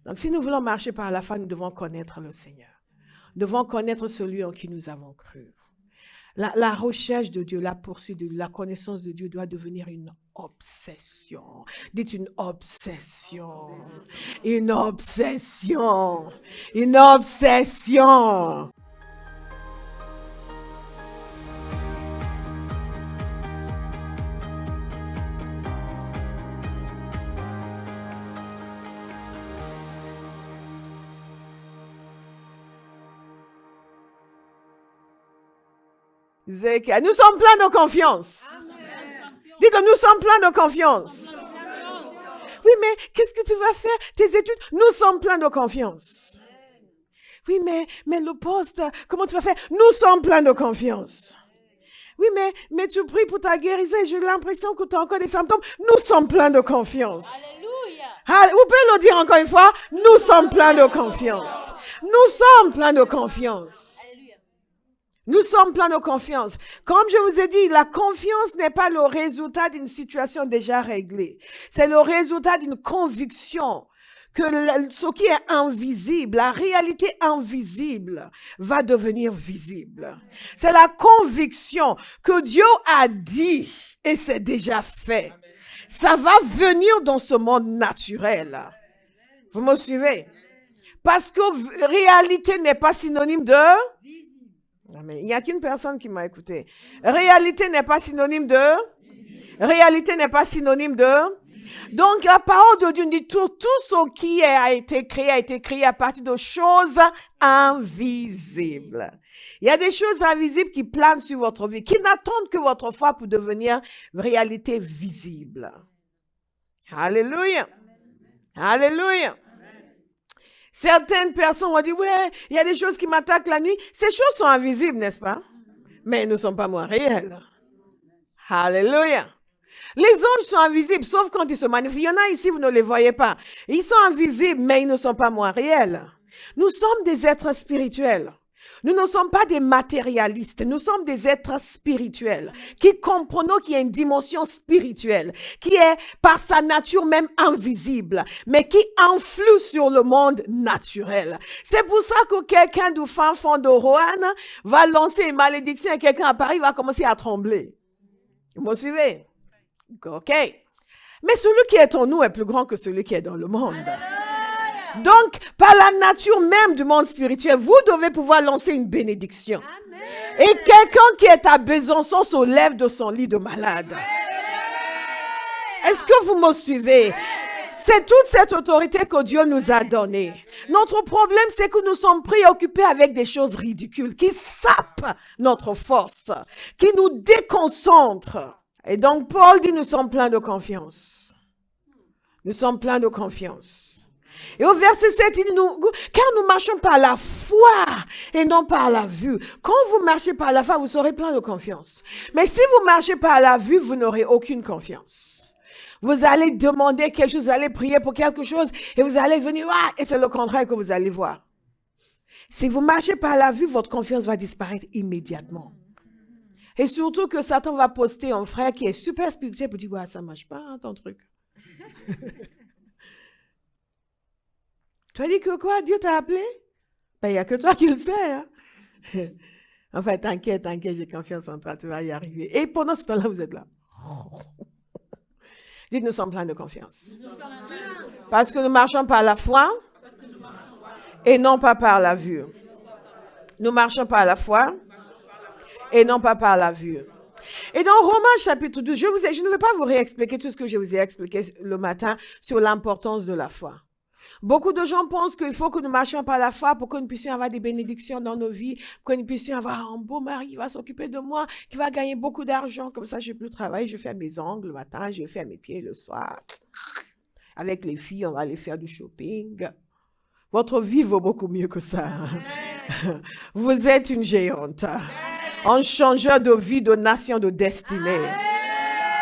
Donc, si nous voulons marcher par la foi, nous devons connaître le Seigneur. Nous devons connaître celui en qui nous avons cru. La recherche de Dieu, la poursuite de Dieu, la connaissance de Dieu doit devenir une obsession. Dites une obsession. Une obsession. Une obsession. Nous sommes pleins de confiance. Dites, nous sommes pleins de confiance. Oui, mais qu'est-ce que tu vas faire? Tes études, nous sommes pleins de confiance. Oui, mais le poste, comment tu vas faire? Nous sommes pleins de confiance. Oui, mais tu pries pour ta guérison, j'ai l'impression que tu as encore des symptômes. Nous sommes pleins de confiance. Alléluia. Vous pouvez le dire encore une fois? Nous sommes pleins de confiance. Nous sommes pleins de confiance. Nous sommes pleins de confiance. Comme je vous ai dit, la confiance n'est pas le résultat d'une situation déjà réglée. C'est le résultat d'une conviction que ce qui est invisible, la réalité invisible, va devenir visible. C'est la conviction que Dieu a dit et c'est déjà fait. Ça va venir dans ce monde naturel. Vous me suivez? Parce que réalité n'est pas synonyme de... Non, mais il n'y a qu'une personne qui m'a écouté. Réalité n'est pas synonyme de... Réalité n'est pas synonyme de... Donc, la parole de Dieu dit tout ce qui a été créé à partir de choses invisibles. Il y a des choses invisibles qui planent sur votre vie, qui n'attendent que votre foi pour devenir réalité visible. Alléluia. Alléluia. Certaines personnes ont dit, ouais, il y a des choses qui m'attaquent la nuit. Ces choses sont invisibles, n'est-ce pas? Mais elles ne sont pas moins réelles. Alléluia. Les anges sont invisibles, sauf quand ils se manifestent. Il y en a ici, vous ne les voyez pas. Ils sont invisibles, mais ils ne sont pas moins réels. Nous sommes des êtres spirituels. Nous ne sommes pas des matérialistes, nous sommes des êtres spirituels qui comprenons qu'il y a une dimension spirituelle qui est par sa nature même invisible, mais qui influe sur le monde naturel. C'est pour ça que quelqu'un du fin fond de Roanne va lancer une malédiction et quelqu'un à Paris va commencer à trembler. Vous me suivez? OK. Mais celui qui est en nous est plus grand que celui qui est dans le monde. Donc, par la nature même du monde spirituel, vous devez pouvoir lancer une bénédiction. Amen. Et quelqu'un qui est à Besançon se lève de son lit de malade. Est-ce que vous me suivez? C'est toute cette autorité que Dieu nous a donnée. Notre problème, c'est que nous sommes préoccupés avec des choses ridicules qui sapent notre force, qui nous déconcentrent. Et donc, Paul dit, nous sommes pleins de confiance. Nous sommes pleins de confiance. Et au verset 7, il dit, car nous marchons par la foi et non par la vue. Quand vous marchez par la foi, vous serez plein de confiance. Mais si vous marchez par la vue, vous n'aurez aucune confiance. Vous allez demander quelque chose, vous allez prier pour quelque chose et vous allez venir, et c'est le contraire que vous allez voir. Si vous marchez par la vue, votre confiance va disparaître immédiatement. Et surtout que Satan va poster un frère qui est super spirituel pour dire, ça ne marche pas, hein, ton truc. Tu as dit que quoi? Dieu t'a appelé? Ben, il n'y a que toi qui le sais. Hein? Enfin, t'inquiète, j'ai confiance en toi, tu vas y arriver. Et pendant ce temps-là, vous êtes là. Dites, nous sommes pleins de confiance. Parce que nous marchons par la foi et non pas par la vue. Nous marchons par la foi et non pas par la vue. Et dans Romains chapitre 12, je ne vais pas vous réexpliquer tout ce que je vous ai expliqué le matin sur l'importance de la foi. Beaucoup de gens pensent qu'il faut que nous marchions par la foi pour que nous puissions avoir des bénédictions dans nos vies, pour que nous puissions avoir un beau mari qui va s'occuper de moi, qui va gagner beaucoup d'argent. Comme ça, je ne vais plus travailler, je fais mes ongles le matin, je fais mes pieds le soir. Avec les filles, on va aller faire du shopping. Votre vie vaut beaucoup mieux que ça. Vous êtes une géante. Un changeur de vie, de nation, de destinée.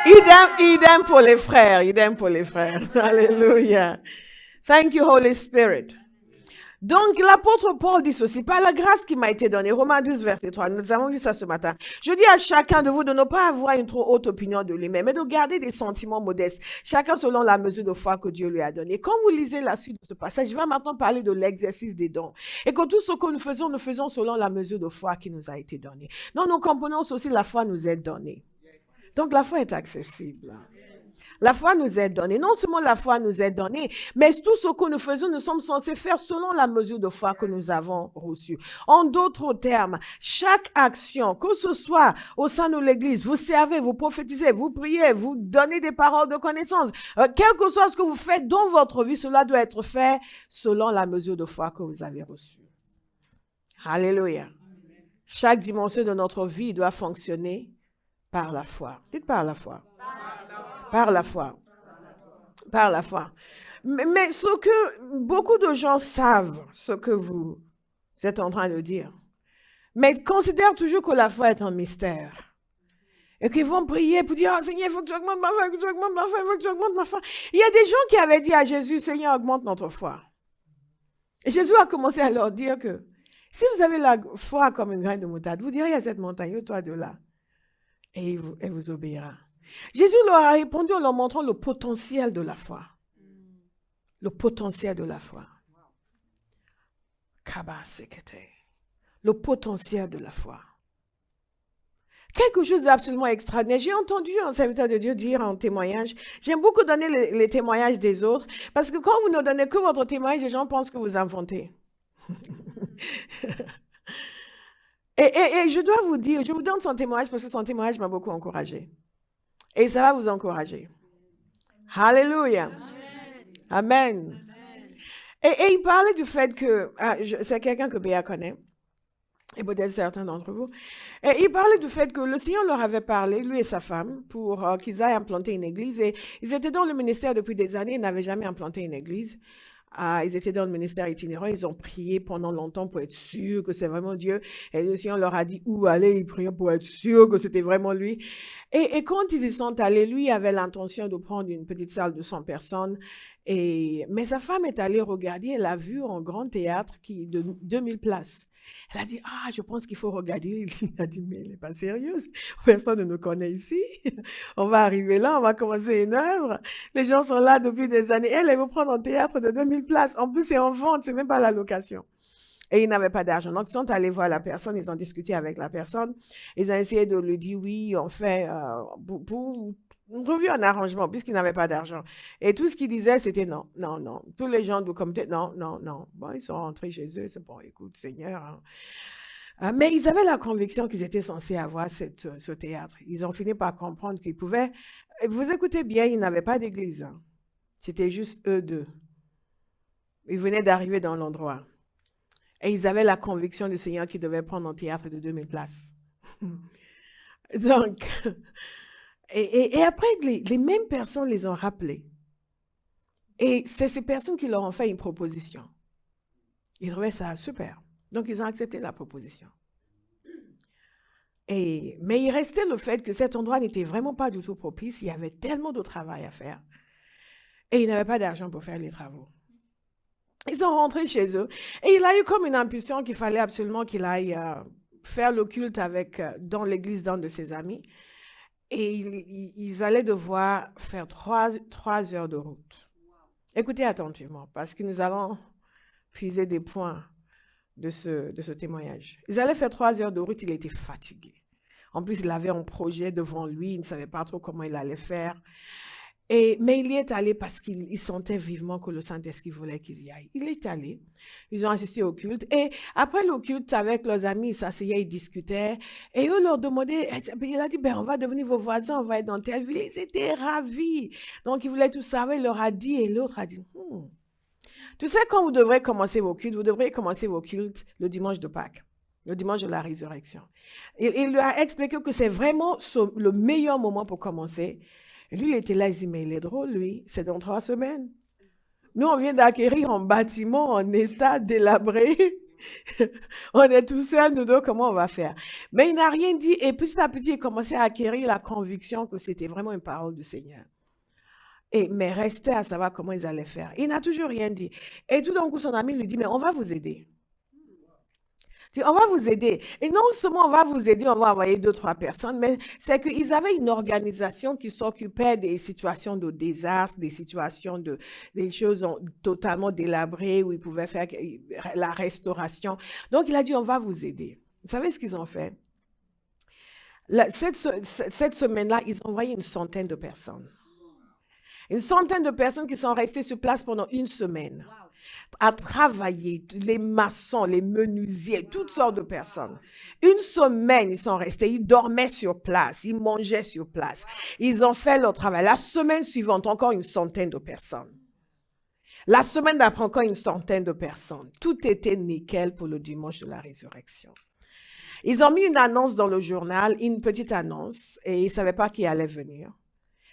Idem pour les frères, idem pour les frères. Alléluia. Thank you, Holy Spirit. Donc, l'apôtre Paul dit ceci, par la grâce qui m'a été donnée, Romains 12, verset 3, nous avons vu ça ce matin. Je dis à chacun de vous de ne pas avoir une trop haute opinion de lui-même, mais de garder des sentiments modestes, chacun selon la mesure de foi que Dieu lui a donnée. Quand vous lisez la suite de ce passage, je vais maintenant parler de l'exercice des dons. Et que tout ce que nous faisons selon la mesure de foi qui nous a été donnée. Donc, nous comprenons aussi la foi nous est donnée. Donc, la foi est accessible. La foi nous est donnée. Non seulement la foi nous est donnée, mais tout ce que nous faisons, nous sommes censés faire selon la mesure de foi que nous avons reçue. En d'autres termes, chaque action, que ce soit au sein de l'Église, vous servez, vous prophétisez, vous priez, vous donnez des paroles de connaissance, quel que soit ce que vous faites dans votre vie, cela doit être fait selon la mesure de foi que vous avez reçue. Alléluia. Chaque dimension de notre vie doit fonctionner par la foi. Dites par la foi. Par la foi. Par la foi. Mais ce que beaucoup de gens savent, ce que vous êtes en train de dire, mais considèrent toujours que la foi est un mystère. Et qu'ils vont prier pour dire, oh Seigneur, il faut que tu augmentes ma foi, il faut que tu augmentes ma foi, il faut que tu augmentes ma foi. Il y a des gens qui avaient dit à Jésus, Seigneur, augmente notre foi. Et Jésus a commencé à leur dire que si vous avez la foi comme une graine de moutarde, vous direz à cette montagne, toi de là, et elle vous obéira. Jésus leur a répondu en leur montrant le potentiel de la foi. Le potentiel de la foi. Le potentiel de la foi. Quelque chose d'absolument extraordinaire. J'ai entendu un serviteur de Dieu dire en témoignage, j'aime beaucoup donner les témoignages des autres, parce que quand vous ne donnez que votre témoignage, les gens pensent que vous inventez. et je dois vous dire, je vous donne son témoignage parce que son témoignage m'a beaucoup encouragé. Et ça va vous encourager. Alléluia. Amen. Et il parlait du fait que, c'est quelqu'un que Béa connaît, et peut-être certains d'entre vous, et il parlait du fait que le Seigneur leur avait parlé, lui et sa femme, pour qu'ils aillent implanter une église. Et ils étaient dans le ministère depuis des années, ils n'avaient jamais implanté une église. Ils étaient dans le ministère itinérant, ils ont prié pendant longtemps pour être sûrs que c'est vraiment Dieu. Et le Seigneur leur a dit où aller, ils priaient pour être sûrs que c'était vraiment lui. Et quand ils y sont allés, lui avait l'intention de prendre une petite salle de 100 personnes. Mais sa femme est allée regarder, elle a vu un grand théâtre de 2000 places. Elle a dit, je pense qu'il faut regarder. Il a dit, mais elle n'est pas sérieuse. Personne ne nous connaît ici. On va arriver là, on va commencer une œuvre. Les gens sont là depuis des années. Elle veut prendre un théâtre de 2000 places. En plus, c'est en vente, c'est même pas la location. Et ils n'avaient pas d'argent. Donc, ils sont allés voir la personne, ils ont discuté avec la personne. Ils ont essayé de lui dire, oui, on fait pour revu un arrangement, puisqu'ils n'avaient pas d'argent. Et tout ce qu'ils disaient, c'était non, non, non. Tous les gens du comité, non, non, non. Bon, ils sont rentrés chez eux, c'est bon, écoute, Seigneur. Mais ils avaient la conviction qu'ils étaient censés avoir ce théâtre. Ils ont fini par comprendre qu'ils pouvaient. Vous écoutez bien, ils n'avaient pas d'église. Hein. C'était juste eux deux. Ils venaient d'arriver dans l'endroit. Et ils avaient la conviction du Seigneur qu'ils devaient prendre un théâtre de 2000 places. Donc, et après, les mêmes personnes les ont rappelés. Et c'est ces personnes qui leur ont fait une proposition. Ils trouvaient ça super. Donc, ils ont accepté la proposition. Mais il restait le fait que cet endroit n'était vraiment pas du tout propice. Il y avait tellement de travail à faire. Et ils n'avaient pas d'argent pour faire les travaux. Ils sont rentrés chez eux. Et il a eu comme une impulsion qu'il fallait absolument qu'il aille faire le culte dans l'église d'un de ses amis. Et ils allaient devoir faire 3 heures de route. Écoutez attentivement, parce que nous allons puiser des points de ce témoignage. Ils allaient faire 3 heures de route, il était fatigué. En plus, il avait un projet devant lui, il ne savait pas trop comment il allait faire. Mais il y est allé parce qu'il sentait vivement que le Saint-Esprit voulait qu'ils y aillent. Il est allé, ils ont assisté au culte. Et après le culte, avec leurs amis, ils s'asseyaient, ils discutaient. Et eux leur demandaient, il a dit, on va devenir vos voisins, on va être dans telle ville. Ils étaient ravis. Donc, ils voulaient tout savoir, il leur a dit, et l'autre a dit, tu sais, quand vous devrez commencer vos cultes, vous devrez commencer vos cultes le dimanche de Pâques, le dimanche de la résurrection. Il lui a expliqué que c'est vraiment le meilleur moment pour commencer. Et lui, il était là, il dit, mais il est drôle, lui, c'est dans 3 semaines. Nous, on vient d'acquérir un bâtiment en état délabré. On est tout seuls, nous deux, comment on va faire? Mais il n'a rien dit, et petit à petit, il commençait à acquérir la conviction que c'était vraiment une parole du Seigneur. mais restait à savoir comment ils allaient faire. Il n'a toujours rien dit. Et tout d'un coup, son ami lui dit, mais on va vous aider. Il dit, on va vous aider. Et non seulement on va vous aider, on va envoyer 2-3 personnes, mais c'est qu'ils avaient une organisation qui s'occupait des situations de désastre, des choses totalement délabrées où ils pouvaient faire la restauration. Donc, il a dit, on va vous aider. Vous savez ce qu'ils ont fait? Cette semaine-là, ils ont envoyé une centaine de personnes. Une centaine de personnes qui sont restées sur place pendant une semaine à travailler, les maçons, les menuisiers, toutes sortes de personnes. Une semaine, ils sont restés, ils dormaient sur place, ils mangeaient sur place. Ils ont fait leur travail. La semaine suivante, encore une centaine de personnes. La semaine d'après, encore une centaine de personnes. Tout était nickel pour le dimanche de la résurrection. Ils ont mis une annonce dans le journal, une petite annonce, et ils ne savaient pas qui allait venir.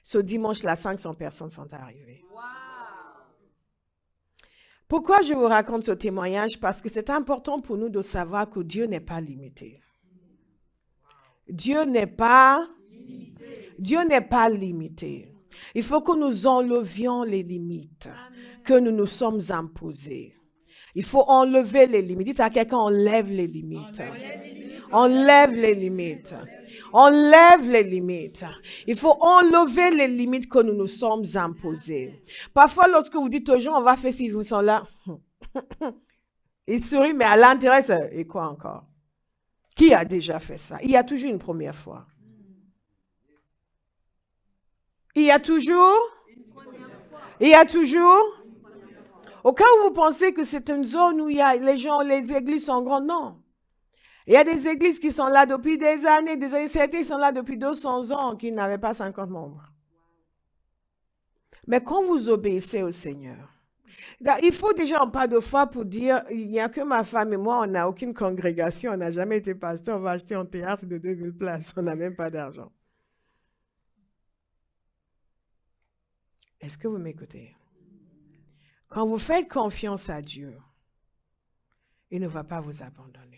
Ce dimanche-là, 500 personnes sont arrivées. Wow. Pourquoi je vous raconte ce témoignage? Parce que c'est important pour nous de savoir que Dieu n'est pas limité. Dieu n'est pas limité. Il faut que nous enlevions les limites que nous nous sommes imposées. Il faut enlever les limites. Dites à quelqu'un, enlève les limites. Enlève les limites. Enlève les limites. Il faut enlever les limites que nous nous sommes imposées. Parfois, lorsque vous dites aux gens, on va faire ci, ils sont là. Ils sourient, mais à l'intérieur, c'est, et quoi encore? Qui a déjà fait ça? Il y a toujours une première fois. Il y a toujours. Au cas où vous pensez que c'est une zone où il y a les églises sont grandes, non. Il y a des églises qui sont là depuis des années, certains sont là depuis 200 ans qui n'avaient pas 50 membres. Mais quand vous obéissez au Seigneur, il faut déjà un pas de foi pour dire, il n'y a que ma femme et moi, on n'a aucune congrégation, on n'a jamais été pasteur, on va acheter un théâtre de 2000 places, on n'a même pas d'argent. Est-ce que vous m'écoutez? Quand vous faites confiance à Dieu, il ne va pas vous abandonner.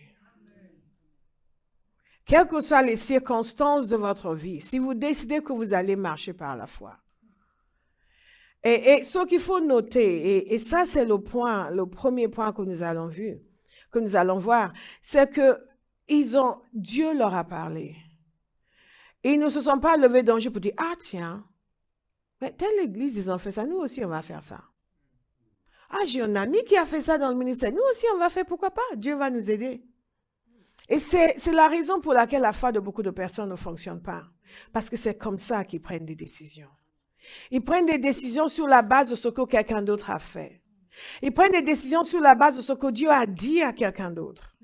Quelles que soient les circonstances de votre vie, si vous décidez que vous allez marcher par la foi. Et ce qu'il faut noter, et ça c'est le premier point que nous allons voir, c'est que Dieu leur a parlé. Ils ne se sont pas levés d'un jour pour dire, ah tiens, mais telle église, ils ont fait ça, nous aussi on va faire ça. Ah, j'ai un ami qui a fait ça dans le ministère, nous aussi on va faire, pourquoi pas, Dieu va nous aider. Et c'est la raison pour laquelle la foi de beaucoup de personnes ne fonctionne pas. Parce que c'est comme ça qu'ils prennent des décisions. Ils prennent des décisions sur la base de ce que quelqu'un d'autre a fait. Ils prennent des décisions sur la base de ce que Dieu a dit à quelqu'un d'autre.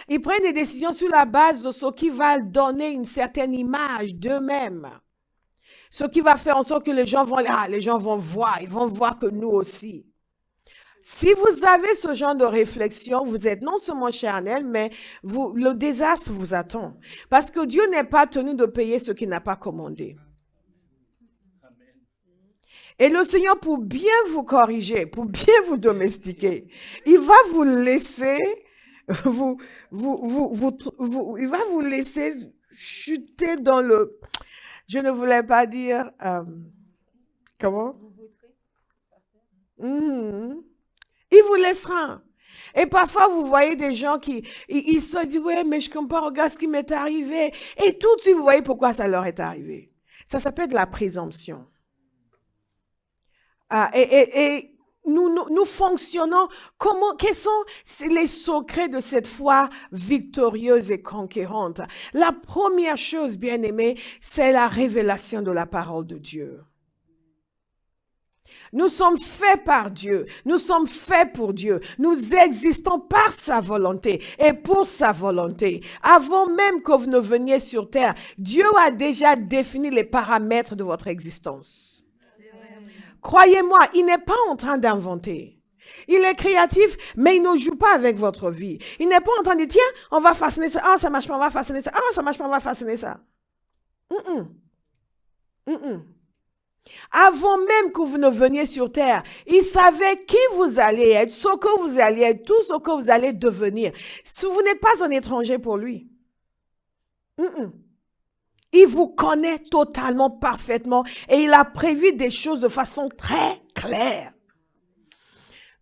Ils prennent des décisions sur la base de ce qui va donner une certaine image d'eux-mêmes. Ce qui va faire en sorte que les gens vont voir, ils vont voir que nous aussi. Si vous avez ce genre de réflexion, vous êtes non seulement charnel, mais le désastre vous attend. Parce que Dieu n'est pas tenu de payer ce qu'il n'a pas commandé. Et le Seigneur, pour bien vous corriger, pour bien vous domestiquer, il va vous laisser, il va vous laisser chuter dans le, je ne voulais pas dire, comment? Il vous laissera. Et parfois, vous voyez des gens qui ils se disent, ouais, mais je comprends, regarde ce qui m'est arrivé. Et tout de suite, vous voyez pourquoi ça leur est arrivé. Ça s'appelle de la présomption. Et nous fonctionnons, quels sont les secrets de cette foi victorieuse et conquérante? La première chose, bien aimée, c'est la révélation de la parole de Dieu. Nous sommes faits par Dieu. Nous sommes faits pour Dieu. Nous existons par sa volonté et pour sa volonté. Avant même que vous ne veniez sur terre, Dieu a déjà défini les paramètres de votre existence. Croyez-moi, il n'est pas en train d'inventer. Il est créatif, mais il ne joue pas avec votre vie. Il n'est pas en train de dire, tiens, on va façonner ça. Ah, ça marche pas, on va façonner ça. Ah, ça marche pas, on va façonner ça. Avant même que vous ne veniez sur terre, il savait qui vous allez être, ce que vous allez être, tout ce que vous allez devenir. Si vous n'êtes pas un étranger pour lui. Il vous connaît totalement, parfaitement, et il a prévu des choses de façon très claire.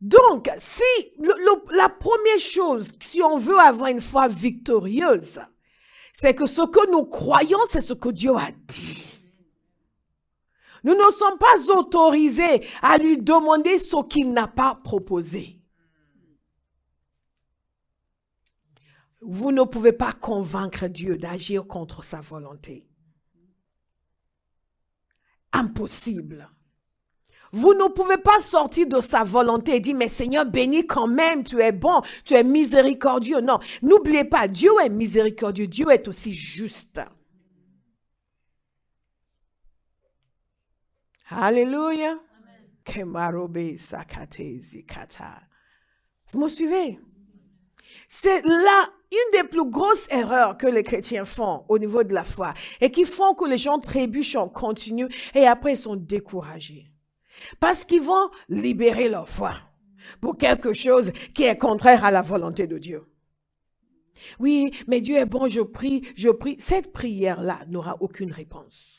Donc, si la première chose, si on veut avoir une foi victorieuse, c'est que ce que nous croyons, c'est ce que Dieu a dit. Nous ne sommes pas autorisés à lui demander ce qu'il n'a pas proposé. Vous ne pouvez pas convaincre Dieu d'agir contre sa volonté. Impossible. Vous ne pouvez pas sortir de sa volonté et dire, mais Seigneur, bénis quand même, tu es bon, tu es miséricordieux. Non, n'oubliez pas, Dieu est miséricordieux, Dieu est aussi juste. Alléluia. Vous me suivez? C'est là une des plus grosses erreurs que les chrétiens font au niveau de la foi et qui font que les gens trébuchent en continu et après ils sont découragés. Parce qu'ils vont libérer leur foi pour quelque chose qui est contraire à la volonté de Dieu. Oui, mais Dieu est bon, je prie. Cette prière-là n'aura aucune réponse.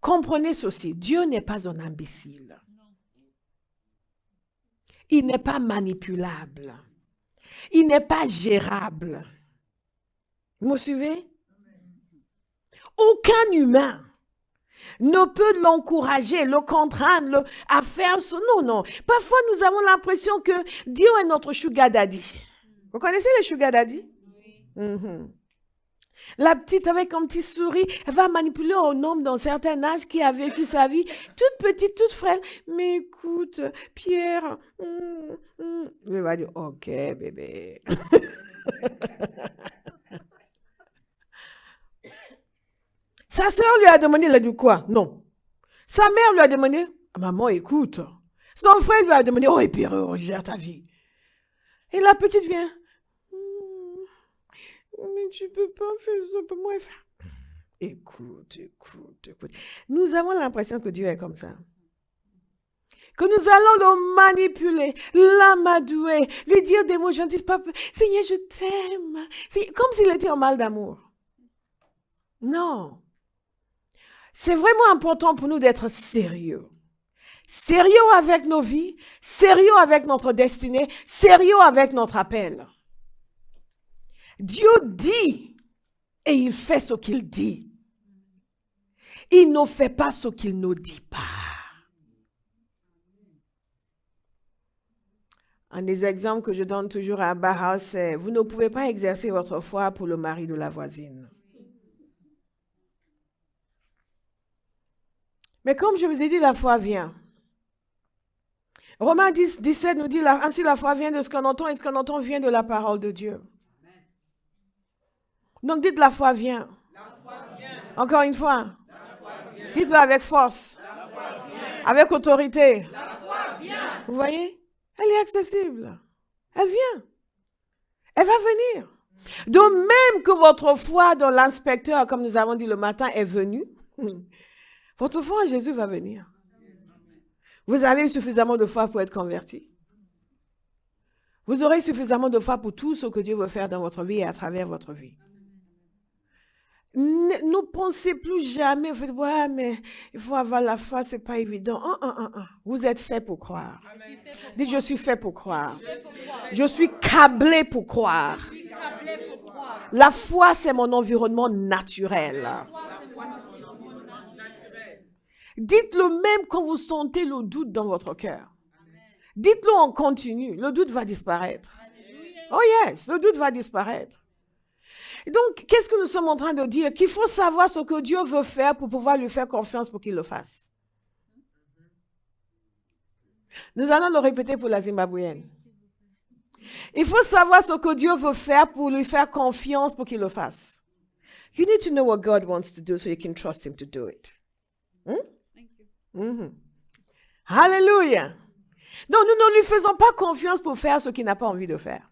Comprenez ceci, Dieu n'est pas un imbécile. Il n'est pas manipulable. Il n'est pas gérable. Vous me suivez? Aucun humain ne peut l'encourager, le contraindre à faire ce... Non. Parfois, nous avons l'impression que Dieu est notre sugar daddy. Vous connaissez les sugar daddy? Oui. La petite avec un petit souris, elle va manipuler un homme d'un certain âge qui a vécu sa vie, toute petite, toute frêle. Mais écoute, Pierre, il va dire, ok, bébé. Sa sœur lui a demandé, il a dit quoi? Non. Sa mère lui a demandé, maman, écoute. Son frère lui a demandé, oh, et Pierre, gère ta vie. Et la petite vient. Mais tu peux pas faire ça pour moi. Écoute. Nous avons l'impression que Dieu est comme ça. Que nous allons le manipuler, l'amadouer, lui dire des mots gentils. Seigneur, je t'aime. C'est comme s'il était en mal d'amour. Non. C'est vraiment important pour nous d'être sérieux. Sérieux avec nos vies, sérieux avec notre destinée, sérieux avec notre appel. Dieu dit et il fait ce qu'il dit. Il ne fait pas ce qu'il ne dit pas. Un des exemples que je donne toujours à Bauhaus, c'est vous ne pouvez pas exercer votre foi pour le mari de la voisine. Mais comme je vous ai dit, la foi vient. Romains 10, 17 nous dit, ainsi la foi vient de ce qu'on entend et ce qu'on entend vient de la parole de Dieu. Donc dites la foi vient. Encore une fois. Dites-le avec force. Avec autorité. Vous voyez? Elle est accessible. Elle vient. Elle va venir. De même que votre foi dans l'inspecteur, comme nous avons dit le matin, est venue, votre foi en Jésus va venir. Vous avez suffisamment de foi pour être converti. Vous aurez suffisamment de foi pour tout ce que Dieu veut faire dans votre vie et à travers votre vie. Ne pensez plus jamais, vous faites, ouais, mais il faut avoir la foi, c'est pas évident. Vous êtes fait pour croire. Dites, je suis fait pour croire. Je suis câblé pour croire. La foi, c'est mon environnement naturel. Dites-le même quand vous sentez le doute dans votre cœur. Dites-le en continu, le doute va disparaître. Oh yes, le doute va disparaître. Donc, qu'est-ce que nous sommes en train de dire? Qu'il faut savoir ce que Dieu veut faire pour pouvoir lui faire confiance pour qu'il le fasse. Nous allons le répéter pour la Zimbabwéenne. Il faut savoir ce que Dieu veut faire pour lui faire confiance pour qu'il le fasse. You need to know what God wants to do so you can trust him to do it. Hallelujah. Donc, nous ne lui faisons pas confiance pour faire ce qu'il n'a pas envie de faire.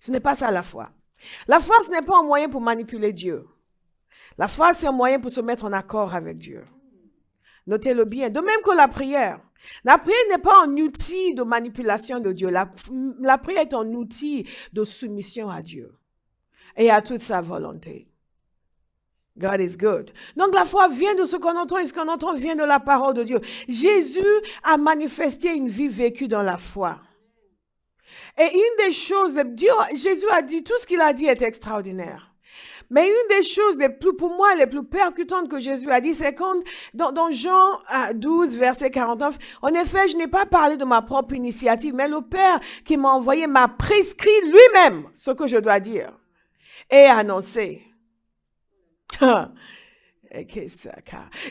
Ce n'est pas ça la foi. La foi, ce n'est pas un moyen pour manipuler Dieu. La foi, c'est un moyen pour se mettre en accord avec Dieu. Notez-le bien. De même que la prière. La prière n'est pas un outil de manipulation de Dieu. La prière est un outil de soumission à Dieu et à toute sa volonté. God is good. Donc la foi vient de ce qu'on entend et ce qu'on entend vient de la parole de Dieu. Jésus a manifesté une vie vécue dans la foi. Et une des choses, Jésus a dit, tout ce qu'il a dit est extraordinaire. Mais une des choses pour moi, les plus percutantes que Jésus a dit, c'est quand, dans Jean 12, verset 49, en effet, je n'ai pas parlé de ma propre initiative, mais le Père qui m'a envoyé m'a prescrit lui-même ce que je dois dire et annoncer.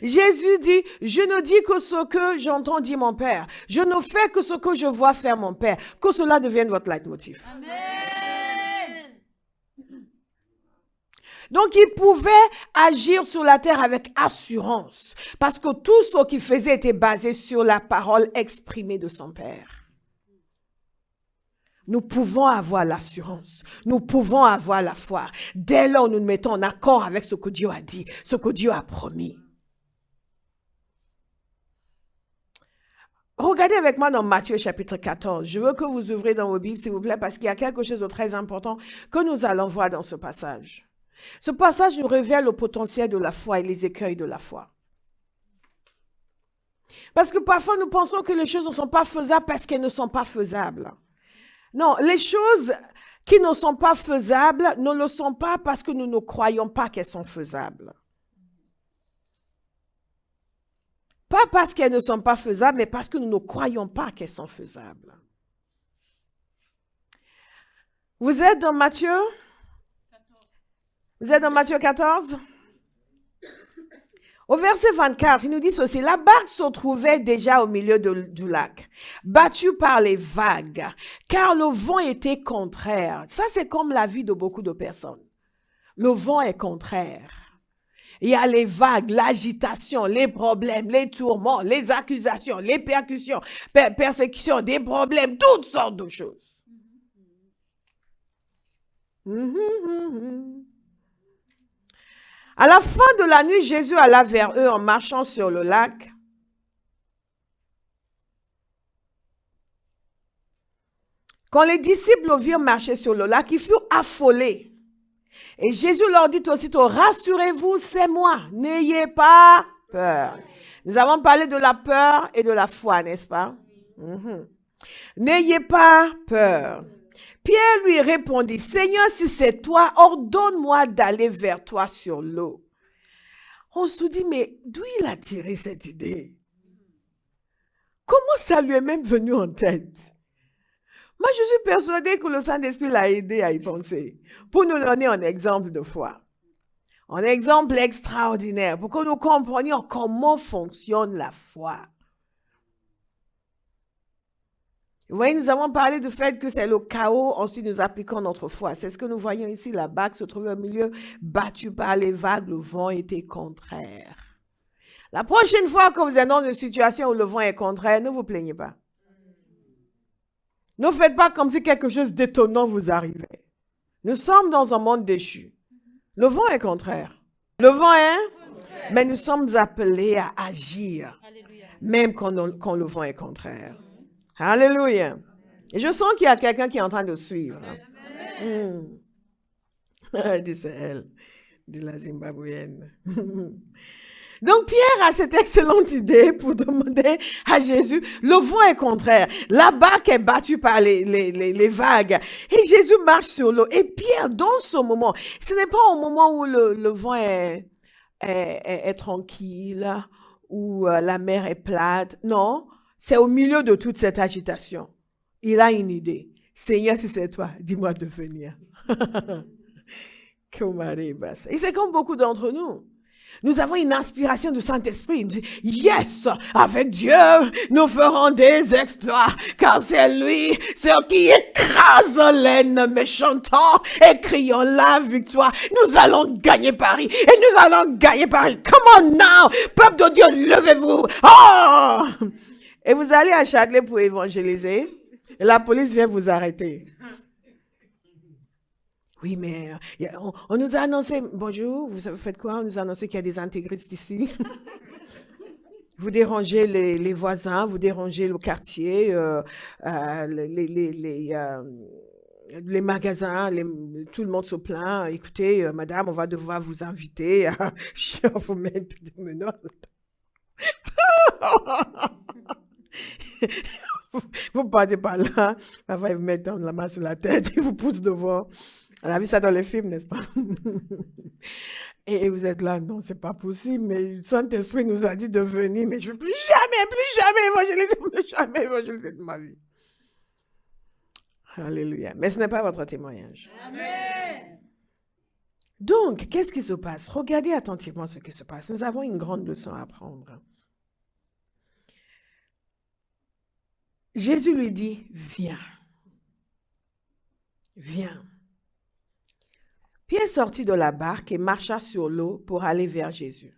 Jésus dit, je ne dis que ce que j'entends dire mon Père. Je ne fais que ce que je vois faire mon Père. Que cela devienne votre leitmotiv. Amen. Donc, il pouvait agir sur la terre avec assurance parce que tout ce qu'il faisait était basé sur la parole exprimée de son Père. Nous pouvons avoir l'assurance. Nous pouvons avoir la foi. Dès lors, nous nous mettons en accord avec ce que Dieu a dit, ce que Dieu a promis. Regardez avec moi dans Matthieu chapitre 14. Je veux que vous ouvrez dans vos Bibles, s'il vous plaît, parce qu'il y a quelque chose de très important que nous allons voir dans ce passage. Ce passage nous révèle le potentiel de la foi et les écueils de la foi. Parce que parfois, nous pensons que les choses ne sont pas faisables parce qu'elles ne sont pas faisables. Non, les choses qui ne sont pas faisables ne le sont pas parce que nous ne croyons pas qu'elles sont faisables. Pas parce qu'elles ne sont pas faisables, mais parce que nous ne croyons pas qu'elles sont faisables. Vous êtes dans Matthieu? Vous êtes dans Matthieu 14? Au verset 24, il nous dit ceci. La barque se trouvait déjà au milieu du lac, battue par les vagues, car le vent était contraire. Ça, c'est comme la vie de beaucoup de personnes. Le vent est contraire. Il y a les vagues, l'agitation, les problèmes, les tourments, les accusations, les persécutions, des problèmes, toutes sortes de choses. À la fin de la nuit, Jésus alla vers eux en marchant sur le lac. Quand les disciples le virent marcher sur le lac, ils furent affolés. Et Jésus leur dit aussitôt, rassurez-vous, c'est moi, n'ayez pas peur. Nous avons parlé de la peur et de la foi, n'est-ce pas? N'ayez pas peur. Pierre lui répondit, Seigneur, si c'est toi, ordonne-moi d'aller vers toi sur l'eau. On se dit, mais d'où il a tiré cette idée? Comment ça lui est même venu en tête? Moi, je suis persuadée que le Saint-Esprit l'a aidé à y penser, pour nous donner un exemple de foi. Un exemple extraordinaire, pour que nous comprenions comment fonctionne la foi. Vous voyez, nous avons parlé du fait que c'est le chaos, ensuite nous appliquons notre foi. C'est ce que nous voyons ici, la barque se trouvait au milieu, battue par les vagues, le vent était contraire. La prochaine fois que vous êtes dans une situation où le vent est contraire, ne vous plaignez pas. Ne faites pas comme si quelque chose d'étonnant vous arrivait. Nous sommes dans un monde déchu. Le vent est contraire. Le vent est, mais nous sommes appelés à agir, même quand le vent est contraire. Alléluia. Et je sens qu'il y a quelqu'un qui est en train de suivre. Dit c'est elle, de la Zimbabwéenne. Donc Pierre a cette excellente idée pour demander à Jésus, le vent est contraire, la barque est battue par les vagues et Jésus marche sur l'eau. Et Pierre, dans ce moment, ce n'est pas au moment où le vent est tranquille, où la mer est plate, non. C'est au milieu de toute cette agitation. Il a une idée. Seigneur, si c'est toi, dis-moi de venir. Et c'est comme beaucoup d'entre nous. Nous avons une inspiration du Saint-Esprit. Il nous dit, yes, avec Dieu, nous ferons des exploits, car c'est lui, ce qui écrase l'ennemi méchantant et crions la victoire. Nous allons gagner Paris et nous allons gagner Paris. Come on now, peuple de Dieu, levez-vous. Oh! Et vous allez à Châtelet pour évangéliser, et la police vient vous arrêter. Oui, mais on nous a annoncé, bonjour, vous faites quoi? On nous a annoncé qu'il y a des intégristes ici. Vous dérangez les voisins, vous dérangez le quartier, les magasins, tout le monde se plaint. Écoutez, madame, on va devoir vous inviter à vous mettre des menottes. Vous partez par là, elle va vous mettre la main sur la tête, il vous pousse devant. On a vu ça dans les films, n'est-ce pas? Et vous êtes là, non, c'est pas possible, mais le Saint-Esprit nous a dit de venir, mais je ne veux plus jamais évangéliser, plus jamais évangéliser de ma vie. Alléluia. Mais ce n'est pas votre témoignage. Amen. Donc, qu'est-ce qui se passe? Regardez attentivement ce qui se passe. Nous avons une grande leçon à apprendre. Jésus lui dit, viens. Viens. Pierre sortit de la barque et marcha sur l'eau pour aller vers Jésus.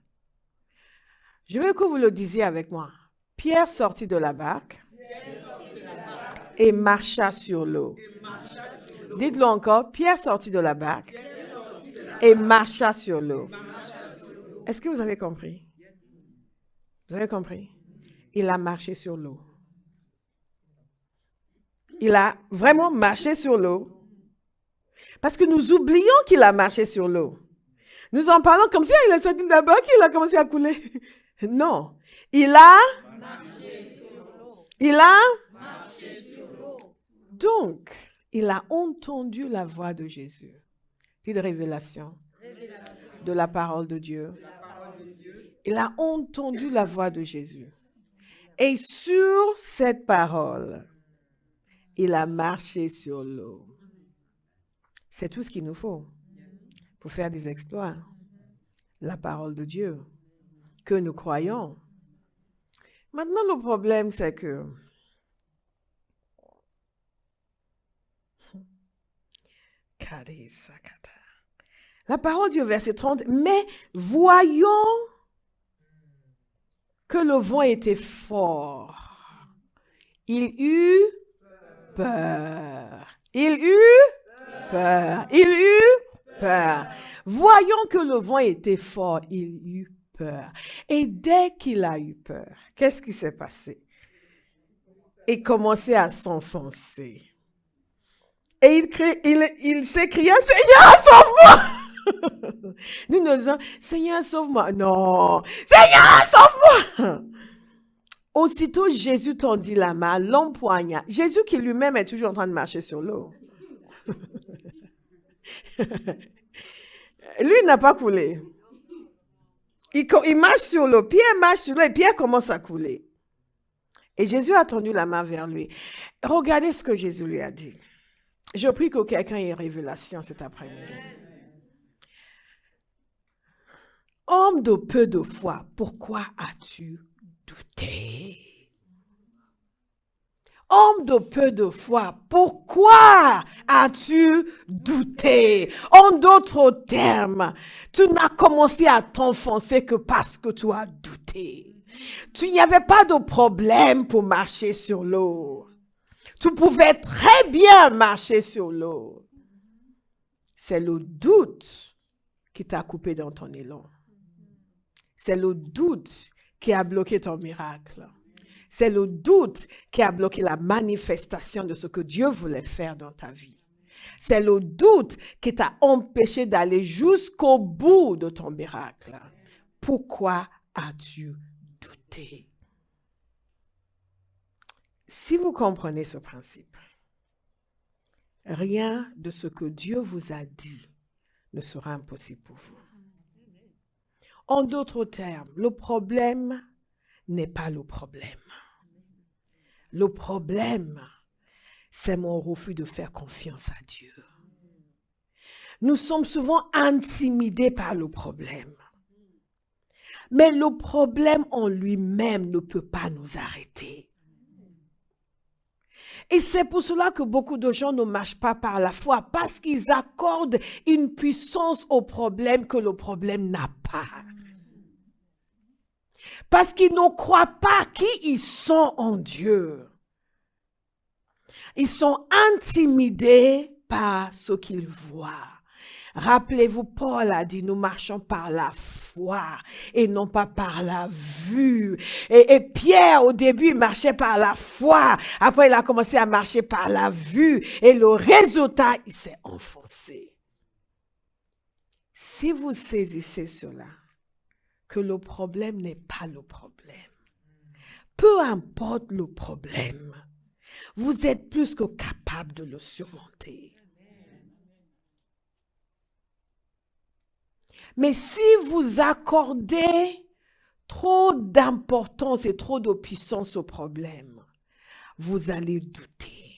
Je veux que vous le disiez avec moi. Pierre sortit de la barque et marcha sur l'eau. Dites-le encore. Pierre sortit de la barque et marcha sur l'eau. Est-ce que vous avez compris? Vous avez compris? Il a marché sur l'eau. Il a vraiment marché sur l'eau. Parce que nous oublions qu'il a marché sur l'eau. Nous en parlons comme si il est sorti de la barque, il a commencé à couler. Non. Il a marché sur l'eau. Il a marché sur l'eau. Donc, il a entendu la voix de Jésus. Dit de révélation. De la parole de Dieu. Il a entendu la voix de Jésus. Et sur cette parole, il a marché sur l'eau. C'est tout ce qu'il nous faut pour faire des exploits. La parole de Dieu que nous croyons. Maintenant, le problème, c'est que la parole du verset 30, mais voyons que le vent était fort, il eut peur. Il eut peur. Il eut peur. Voyons que le vent était fort, il eut peur. Et dès qu'il a eu peur, qu'est-ce qui s'est passé? Il commençait à s'enfoncer. Et il s'écria, Seigneur, sauve-moi! Nous nous disons, Seigneur, sauve-moi. Non, Seigneur, sauve-moi! Aussitôt, Jésus tendit la main, l'empoigna. Jésus qui lui-même est toujours en train de marcher sur l'eau. Lui, il n'a pas coulé. Il marche sur l'eau. Pierre marche sur l'eau et Pierre commence à couler. Et Jésus a tendu la main vers lui. Regardez ce que Jésus lui a dit. Je prie que quelqu'un ait une révélation cet après-midi. Homme de peu de foi, pourquoi as-tu douté? Homme de peu de foi, pourquoi as-tu douté? En d'autres termes, tu n'as commencé à t'enfoncer que parce que tu as douté. Tu n'y avait pas de problème pour marcher sur l'eau. Tu pouvais très bien marcher sur l'eau. C'est le doute qui t'a coupé dans ton élan. C'est le doute qui a bloqué ton miracle. C'est le doute qui a bloqué la manifestation de ce que Dieu voulait faire dans ta vie. C'est le doute qui t'a empêché d'aller jusqu'au bout de ton miracle. Pourquoi as-tu douté? Si vous comprenez ce principe, rien de ce que Dieu vous a dit ne sera impossible pour vous. En d'autres termes, le problème n'est pas le problème. Le problème, c'est mon refus de faire confiance à Dieu. Nous sommes souvent intimidés par le problème. Mais le problème en lui-même ne peut pas nous arrêter. Et c'est pour cela que beaucoup de gens ne marchent pas par la foi, parce qu'ils accordent une puissance au problème que le problème n'a pas. Parce qu'ils ne croient pas qui ils sont en Dieu. Ils sont intimidés par ce qu'ils voient. Rappelez-vous, Paul a dit, nous marchons par la foi et non pas par la vue. Et Pierre, au début, il marchait par la foi. Après, il a commencé à marcher par la vue. Et le résultat, il s'est enfoncé. Si vous saisissez cela, que le problème n'est pas le problème, peu importe le problème, vous êtes plus que capable de le surmonter. Mais si vous accordez trop d'importance et trop de puissance au problème, vous allez douter.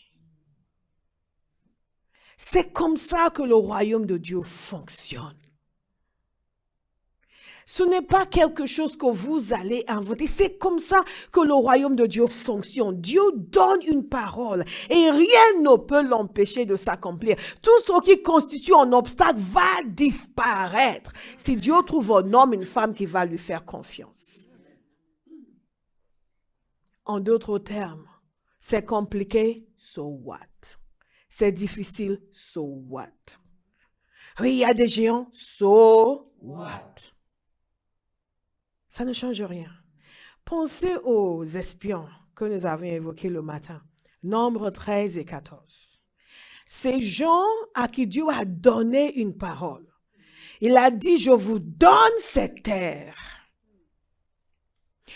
C'est comme ça que le royaume de Dieu fonctionne. Ce n'est pas quelque chose que vous allez inventer. C'est comme ça que le royaume de Dieu fonctionne. Dieu donne une parole et rien ne peut l'empêcher de s'accomplir. Tout ce qui constitue un obstacle va disparaître si Dieu trouve un homme, une femme qui va lui faire confiance. En d'autres termes, c'est compliqué, so what? C'est difficile, so what? Oui, il y a des géants, so what? Ça ne change rien. Pensez aux espions que nous avons évoqués le matin. Nombre 13 et 14. Ces gens à qui Dieu a donné une parole. Il a dit, je vous donne cette terre.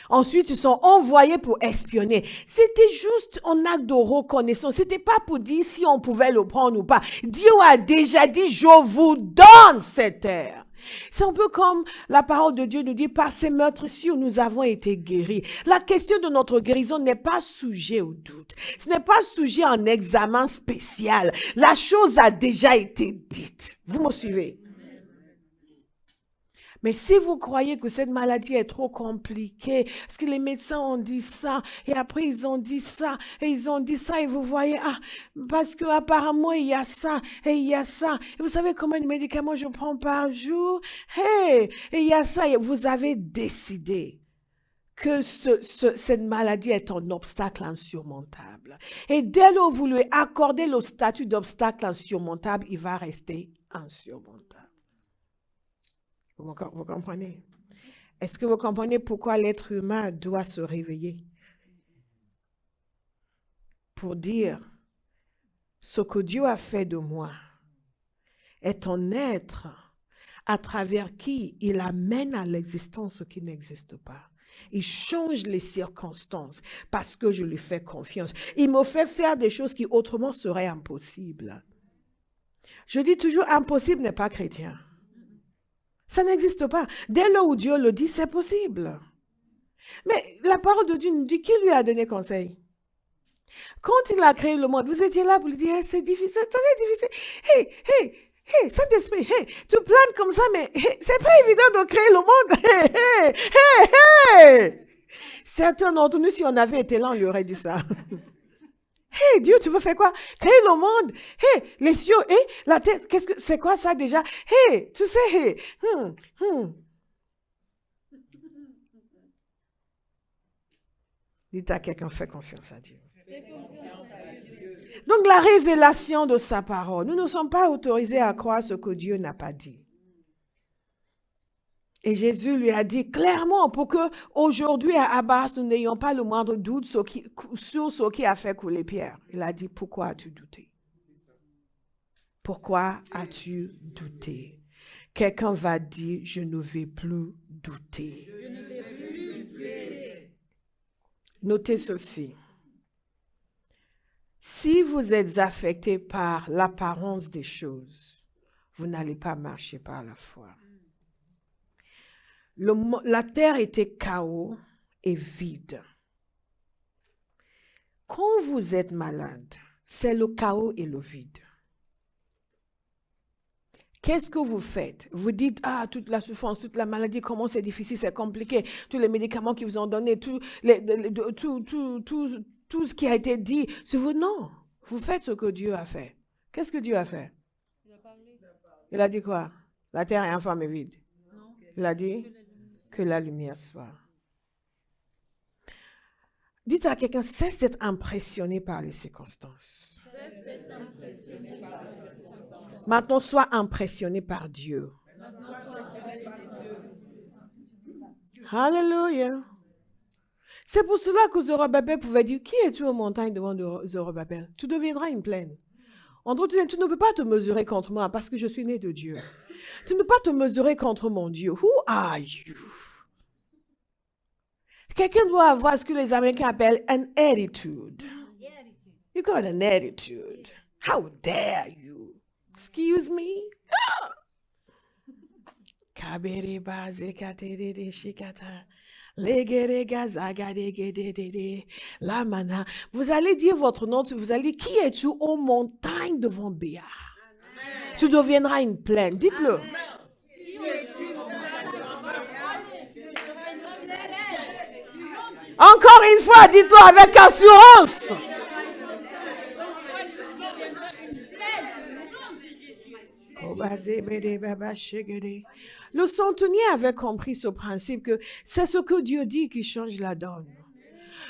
Ensuite, ils sont envoyés pour espionner. C'était juste un acte de reconnaissance. C'était pas pour dire si on pouvait le prendre ou pas. Dieu a déjà dit, je vous donne cette terre. C'est un peu comme la parole de Dieu nous dit, par ces meurtrissures, nous avons été guéris. La question de notre guérison n'est pas sujet au doute. Ce n'est pas sujet à un examen spécial. La chose a déjà été dite. Vous me suivez? Mais si vous croyez que cette maladie est trop compliquée, parce que les médecins ont dit ça, et après ils ont dit ça, et ils ont dit ça, et vous voyez, parce que apparemment il y a ça, et il y a ça. Et vous savez combien de médicaments je prends par jour? Et il y a ça, et vous avez décidé que cette maladie est un obstacle insurmontable. Et dès lors vous lui accordez le statut d'obstacle insurmontable, il va rester insurmontable. Vous comprenez? Est-ce que vous comprenez pourquoi l'être humain doit se réveiller? Pour dire, ce que Dieu a fait de moi est un être à travers qui il amène à l'existence ce qui n'existe pas. Il change les circonstances parce que je lui fais confiance. Il me fait faire des choses qui autrement seraient impossibles. Je dis toujours, impossible n'est pas chrétien. Ça n'existe pas. Dès lors où Dieu le dit, c'est possible. Mais la parole de Dieu nous dit, qui lui a donné conseil? Quand il a créé le monde, vous étiez là pour lui dire, c'est difficile, c'est très difficile. Hey, Saint-Esprit, tu planes comme ça, mais c'est pas évident de créer le monde. Certains d'entre nous, si on avait été là, on lui aurait dit ça. Hey, Dieu, tu veux faire quoi? Créer le monde. Hey, les cieux, la terre, c'est quoi ça déjà? Hey, tu sais, Dites à quelqu'un, fais confiance à Dieu. Donc, la révélation de sa parole. Nous ne sommes pas autorisés à croire ce que Dieu n'a pas dit. Et Jésus lui a dit clairement pour que aujourd'hui à Abbas, nous n'ayons pas le moindre doute sur ce qui a fait couler Pierre. Il a dit, pourquoi as-tu douté? Pourquoi as-tu douté? Quelqu'un va dire, je ne vais plus douter. Je ne vais plus douter. Notez ceci. Si vous êtes affecté par l'apparence des choses, vous n'allez pas marcher par la foi. La terre était chaos et vide. Quand vous êtes malade, c'est le chaos et le vide. Qu'est-ce que vous faites? Vous dites, toute la souffrance, toute la maladie, comment c'est difficile, c'est compliqué, tous les médicaments qu'ils vous ont donnés, tout ce qui a été dit sur vous. Non, vous faites ce que Dieu a fait. Qu'est-ce que Dieu a fait? Il a dit quoi? La terre est infâme et vide. Il a dit que la lumière soit. Dites à quelqu'un, cesse d'être impressionné par les circonstances. Maintenant, sois impressionné par Dieu. Alléluia. C'est pour cela que Zorobabel pouvait dire, qui es-tu aux montagnes devant Zorobabel? Tu deviendras une plaine. En d'autres termes, tu ne peux pas te mesurer contre moi parce que je suis né de Dieu. Tu ne peux pas te mesurer contre mon Dieu. Who are you? Quelqu'un doit avoir ce que les Américains appellent an attitude. You got an attitude. How dare you? Excuse me? Vous allez dire votre nom, vous allez dire, qui es-tu aux montagnes devant Béa? Tu deviendras une plaine. Dites-le. Encore une fois, dites-le avec assurance. Le centenier avait compris ce principe que c'est ce que Dieu dit qui change la donne.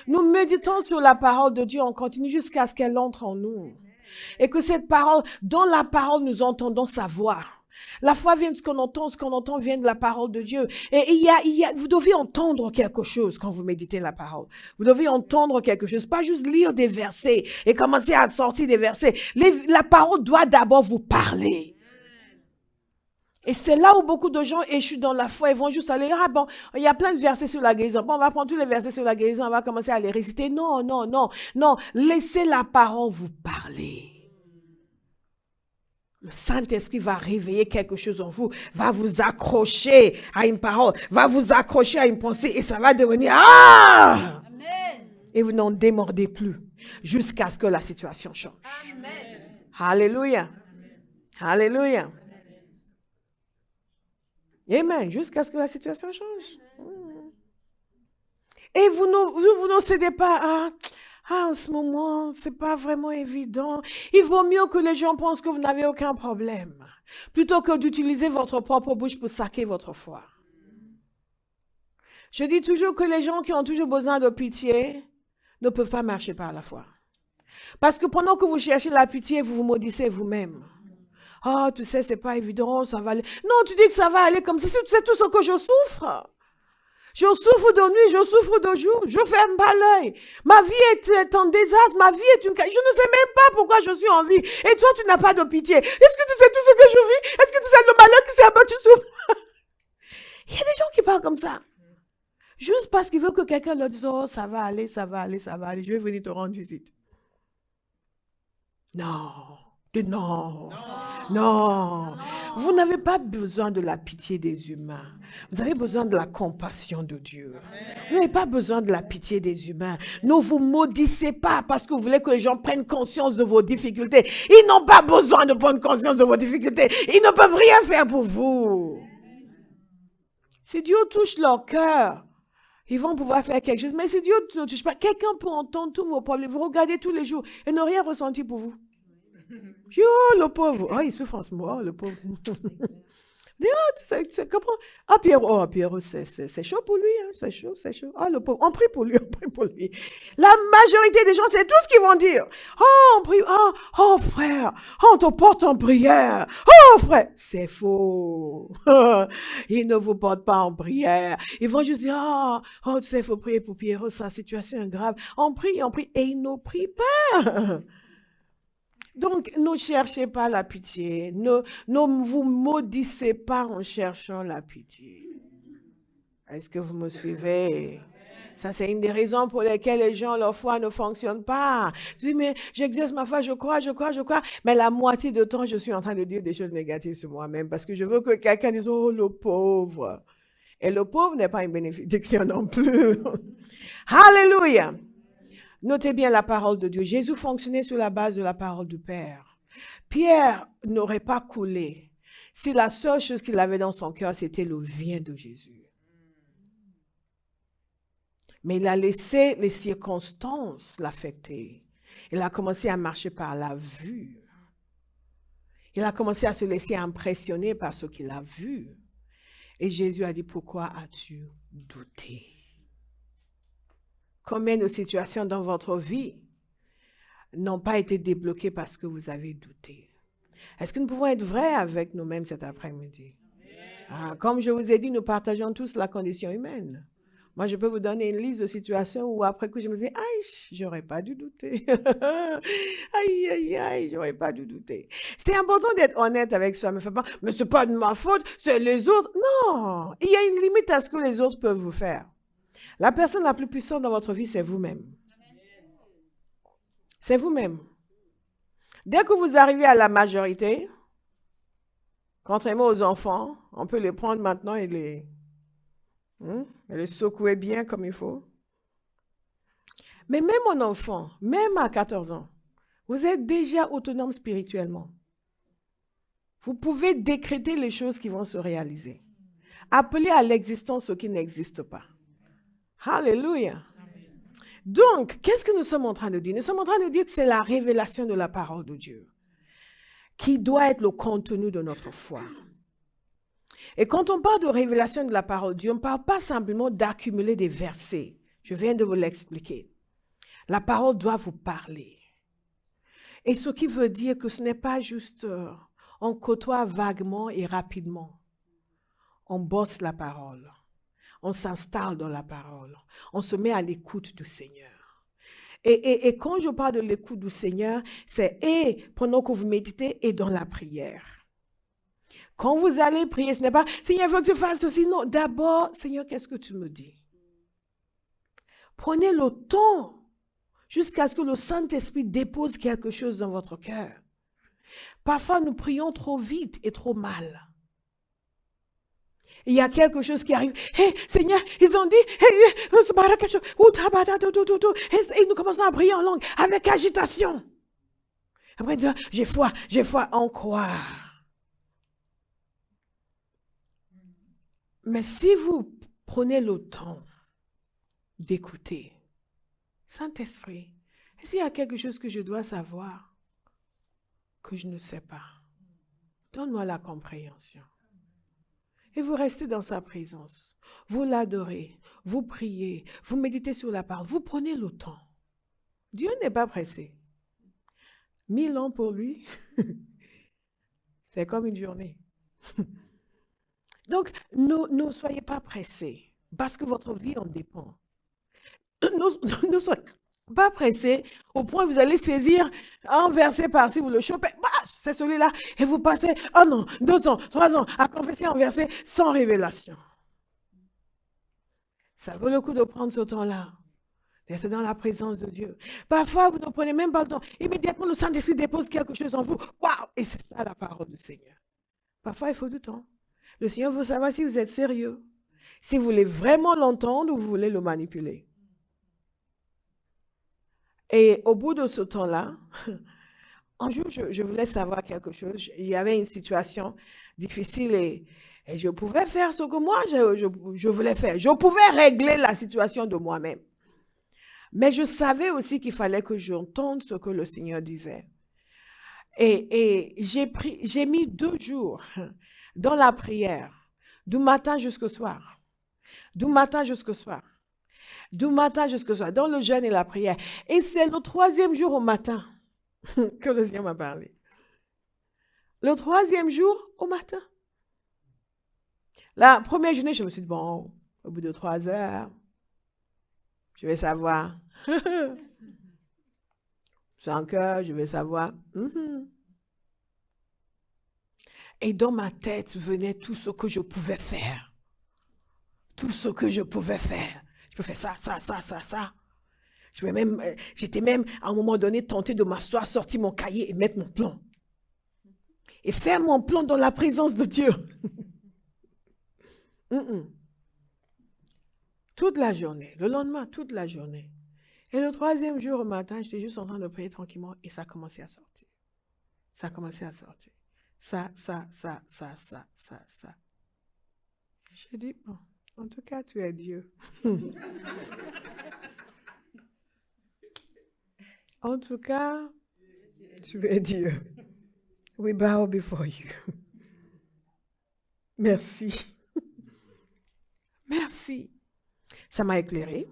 Nous méditons sur la parole de Dieu, on continue jusqu'à ce qu'elle entre en nous. Et que cette parole, dans la parole, nous entendons sa voix. La foi vient de ce qu'on entend vient de la parole de Dieu. Et vous devez entendre quelque chose quand vous méditez la parole. Vous devez entendre quelque chose, pas juste lire des versets et commencer à sortir des versets. La parole doit d'abord vous parler. Et c'est là où beaucoup de gens échouent dans la foi. Ils vont juste aller, ah bon, il y a plein de versets sur la guérison. Bon, on va prendre tous les versets sur la guérison, on va commencer à les réciter. Non, non, non, non. Laissez la parole vous parler. Le Saint-Esprit va réveiller quelque chose en vous, va vous accrocher à une parole, va vous accrocher à une pensée et ça va devenir, ah! Amen. Et vous n'en démordez plus jusqu'à ce que la situation change. Amen. Alléluia. Alléluia. Amen. Jusqu'à ce que la situation change. Et vous ne cédez pas à en ce moment, c'est pas vraiment évident. Il vaut mieux que les gens pensent que vous n'avez aucun problème, plutôt que d'utiliser votre propre bouche pour saquer votre foi. Je dis toujours que les gens qui ont toujours besoin de pitié ne peuvent pas marcher par la foi. Parce que pendant que vous cherchez la pitié, vous vous maudissez vous-même. Oh, tu sais, c'est pas évident, ça va aller. Non, tu dis que ça va aller comme ça. C'est tout ce que je souffre. Je souffre de nuit, je souffre de jour, je ferme pas l'œil. Ma vie est en désastre, ma vie est une... Je ne sais même pas pourquoi je suis en vie. Et toi, tu n'as pas de pitié. Est-ce que tu sais tout ce que je vis? Est-ce que tu sais le malheur qui s'est abattu sur moi? Il y a des gens qui parlent comme ça. Juste parce qu'ils veulent que quelqu'un leur dise, oh, ça va aller, ça va aller, ça va aller. Je vais venir te rendre visite. Non. Non, non, vous n'avez pas besoin de la pitié des humains. Vous avez besoin de la compassion de Dieu. Vous n'avez pas besoin de la pitié des humains. Ne vous maudissez pas parce que vous voulez que les gens prennent conscience de vos difficultés. Ils n'ont pas besoin de prendre conscience de vos difficultés. Ils ne peuvent rien faire pour vous. Si Dieu touche leur cœur, ils vont pouvoir faire quelque chose. Mais si Dieu ne touche pas, quelqu'un peut entendre tous vos problèmes. Vous regardez tous les jours et ne rien ressentir pour vous. Oh, le pauvre. Oh, il souffre en ce moment, le pauvre. Tu comprends? Ah, Pierrot, c'est chaud pour lui. Hein? C'est chaud. Ah, le pauvre. On prie pour lui. La majorité des gens, c'est tout ce qu'ils vont dire. Oh, on prie. Oh, frère. Oh, on te porte en prière. Oh, frère. C'est faux. Ils ne vous portent pas en prière. Ils vont juste dire, oh, tu sais, il faut prier pour Pierrot, sa situation est grave. On prie. Et ils ne prient pas. Donc, ne cherchez pas la pitié. Ne vous maudissez pas en cherchant la pitié. Est-ce que vous me suivez? Ça, c'est une des raisons pour lesquelles les gens, leur foi ne fonctionne pas. Tu dis, mais j'exerce ma foi, je crois. Mais la moitié du temps, je suis en train de dire des choses négatives sur moi-même parce que je veux que quelqu'un dise, oh, le pauvre. Et le pauvre n'est pas une bénédiction non plus. Alléluia. Notez bien la parole de Dieu. Jésus fonctionnait sur la base de la parole du Père. Pierre n'aurait pas coulé si la seule chose qu'il avait dans son cœur, c'était le vin de Jésus. Mais il a laissé les circonstances l'affecter. Il a commencé à marcher par la vue. Il a commencé à se laisser impressionner par ce qu'il a vu. Et Jésus a dit, pourquoi as-tu douté? Combien de situations dans votre vie n'ont pas été débloqués parce que vous avez douté. Est-ce que nous pouvons être vrais avec nous-mêmes cet après-midi? Comme je vous ai dit, nous partageons tous la condition humaine. Moi, je peux vous donner une liste de situations où après coup, je me dis, aïe, j'aurais pas dû douter. Aïe, aïe, aïe, j'aurais pas dû douter. C'est important d'être honnête avec soi. Mais c'est pas de ma faute, c'est les autres. Non, il y a une limite à ce que les autres peuvent vous faire. La personne la plus puissante dans votre vie, c'est vous-même. C'est vous-même. Dès que vous arrivez à la majorité, contrairement aux enfants, on peut les prendre maintenant et les secouer bien comme il faut. Mais même mon enfant, même à 14 ans, vous êtes déjà autonome spirituellement. Vous pouvez décréter les choses qui vont se réaliser. Appeler à l'existence ce qui n'existe pas. Alléluia. Donc, qu'est-ce que nous sommes en train de dire? Nous sommes en train de dire que c'est la révélation de la parole de Dieu qui doit être le contenu de notre foi. Et quand on parle de révélation de la parole de Dieu, on ne parle pas simplement d'accumuler des versets. Je viens de vous l'expliquer. La parole doit vous parler. Et ce qui veut dire que ce n'est pas juste on côtoie vaguement et rapidement. On bosse la parole. On s'installe dans la parole. On se met à l'écoute du Seigneur. Et quand je parle de l'écoute du Seigneur, c'est pendant que vous méditez et dans la prière. Quand vous allez prier, ce n'est pas « Seigneur, il faut que tu fasses ceci ». Non, d'abord, Seigneur, qu'est-ce que tu me dis? Prenez le temps jusqu'à ce que le Saint-Esprit dépose quelque chose dans votre cœur. Parfois, nous prions trop vite et trop mal. Il y a quelque chose qui arrive. « Hey, Seigneur, ils ont dit, et nous commençons à prier en langue avec agitation. Après, ils disent, j'ai foi en quoi? Mais si vous prenez le temps d'écouter, Saint-Esprit, est-ce qu'il y a quelque chose que je dois savoir que je ne sais pas? Donne-moi la compréhension. Et vous restez dans sa présence. Vous l'adorez, vous priez, vous méditez sur la parole, vous prenez le temps. Dieu n'est pas pressé. 1000 ans pour lui, c'est comme une journée. Donc, ne soyez pas pressés, parce que votre vie en dépend. Ne soyez pas pressés au point où vous allez saisir un verset par-ci, vous le chopez, c'est celui-là, et vous passez 1 an, 2 ans, 3 ans à confesser un verset sans révélation. Ça vaut le coup de prendre ce temps-là, d'être dans la présence de Dieu. Parfois, vous ne prenez même pas le temps. Immédiatement, le Saint-Esprit dépose quelque chose en vous. Waouh! Et c'est ça la parole du Seigneur. Parfois, il faut du temps. Le Seigneur veut savoir si vous êtes sérieux, si vous voulez vraiment l'entendre ou vous voulez le manipuler. Et au bout de ce temps-là, un jour, je voulais savoir quelque chose. Il y avait une situation difficile et je pouvais faire ce que moi, je voulais faire. Je pouvais régler la situation de moi-même. Mais je savais aussi qu'il fallait que j'entende ce que le Seigneur disait. Et j'ai mis 2 jours dans la prière, du matin jusqu'au soir. Du matin jusqu'au soir. Du matin jusqu'au soir, dans le jeûne et la prière. Et c'est le 3e jour au matin que le Seigneur m'a parlé. Le 3e jour au matin. La première journée, je me suis dit, bon, au bout de 3 heures, je vais savoir. 5 heures, je vais savoir. Et dans ma tête venait tout ce que je pouvais faire. Tout ce que je pouvais faire. Je peux faire ça. J'étais même, à un moment donné, tentée de m'asseoir, sortir mon cahier et mettre mon plan. Et faire mon plan dans la présence de Dieu. Toute la journée. Le lendemain, toute la journée. Et le 3e jour au matin, j'étais juste en train de prier tranquillement et ça a commencé à sortir. Ça a commencé à sortir. Ça. J'ai dit, bon, en tout cas, tu es Dieu. En tout cas, tu es Dieu. We bow before you. Merci. Merci. Ça m'a éclairé.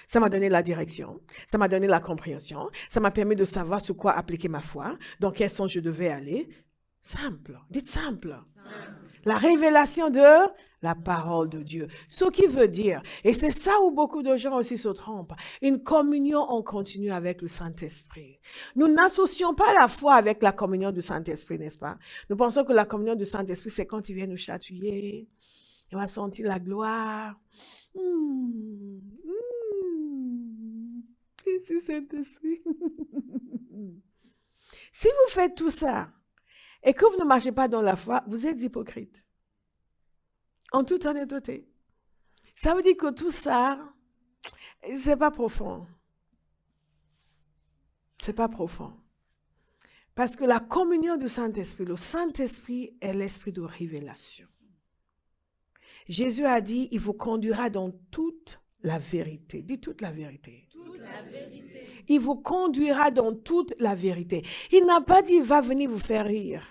Ça m'a donné la direction. Ça m'a donné la compréhension. Ça m'a permis de savoir sur quoi appliquer ma foi, dans quel sens je devais aller. Simple. Dites simple. La révélation de la parole de Dieu. Ce qui veut dire, et c'est ça où beaucoup de gens aussi se trompent, une communion en continu avec le Saint-Esprit. Nous n'associons pas la foi avec la communion du Saint-Esprit, n'est-ce pas? Nous pensons que la communion du Saint-Esprit, c'est quand il vient nous chatouiller, on va sentir la gloire. Ici, Saint-Esprit. Si vous faites tout ça, et que vous ne marchez pas dans la foi, vous êtes hypocrite. En toute honnêteté. Ça veut dire que tout ça, c'est pas profond. C'est pas profond. Parce que la communion du Saint-Esprit, le Saint-Esprit est l'esprit de révélation. Jésus a dit, il vous conduira dans toute la vérité. Dis toute la vérité. Toute la vérité. Il vous conduira dans toute la vérité. Il n'a pas dit, il va venir vous faire rire.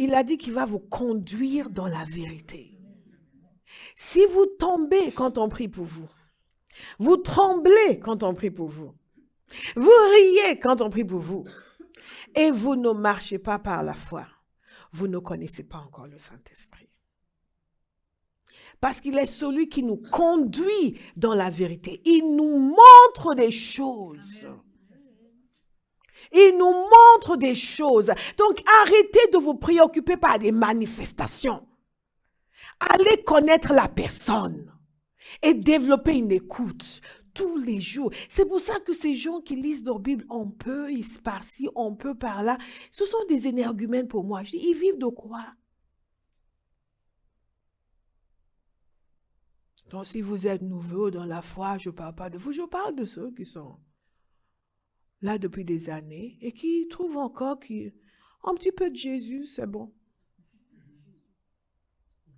Il a dit qu'il va vous conduire dans la vérité. Si vous tombez quand on prie pour vous, vous tremblez quand on prie pour vous, vous riez quand on prie pour vous, et vous ne marchez pas par la foi, vous ne connaissez pas encore le Saint-Esprit. Parce qu'il est celui qui nous conduit dans la vérité. Il nous montre des choses. Il nous montre des choses. Donc, arrêtez de vous préoccuper par des manifestations. Allez connaître la personne et développer une écoute tous les jours. C'est pour ça que ces gens qui lisent leur Bible, on peut par-ci, on peut par-là, ce sont des énergumènes pour moi. Je dis, ils vivent de quoi? Donc, si vous êtes nouveau dans la foi, je ne parle pas de vous, je parle de ceux qui sont là depuis des années et qui trouvent encore un petit peu de Jésus, c'est bon.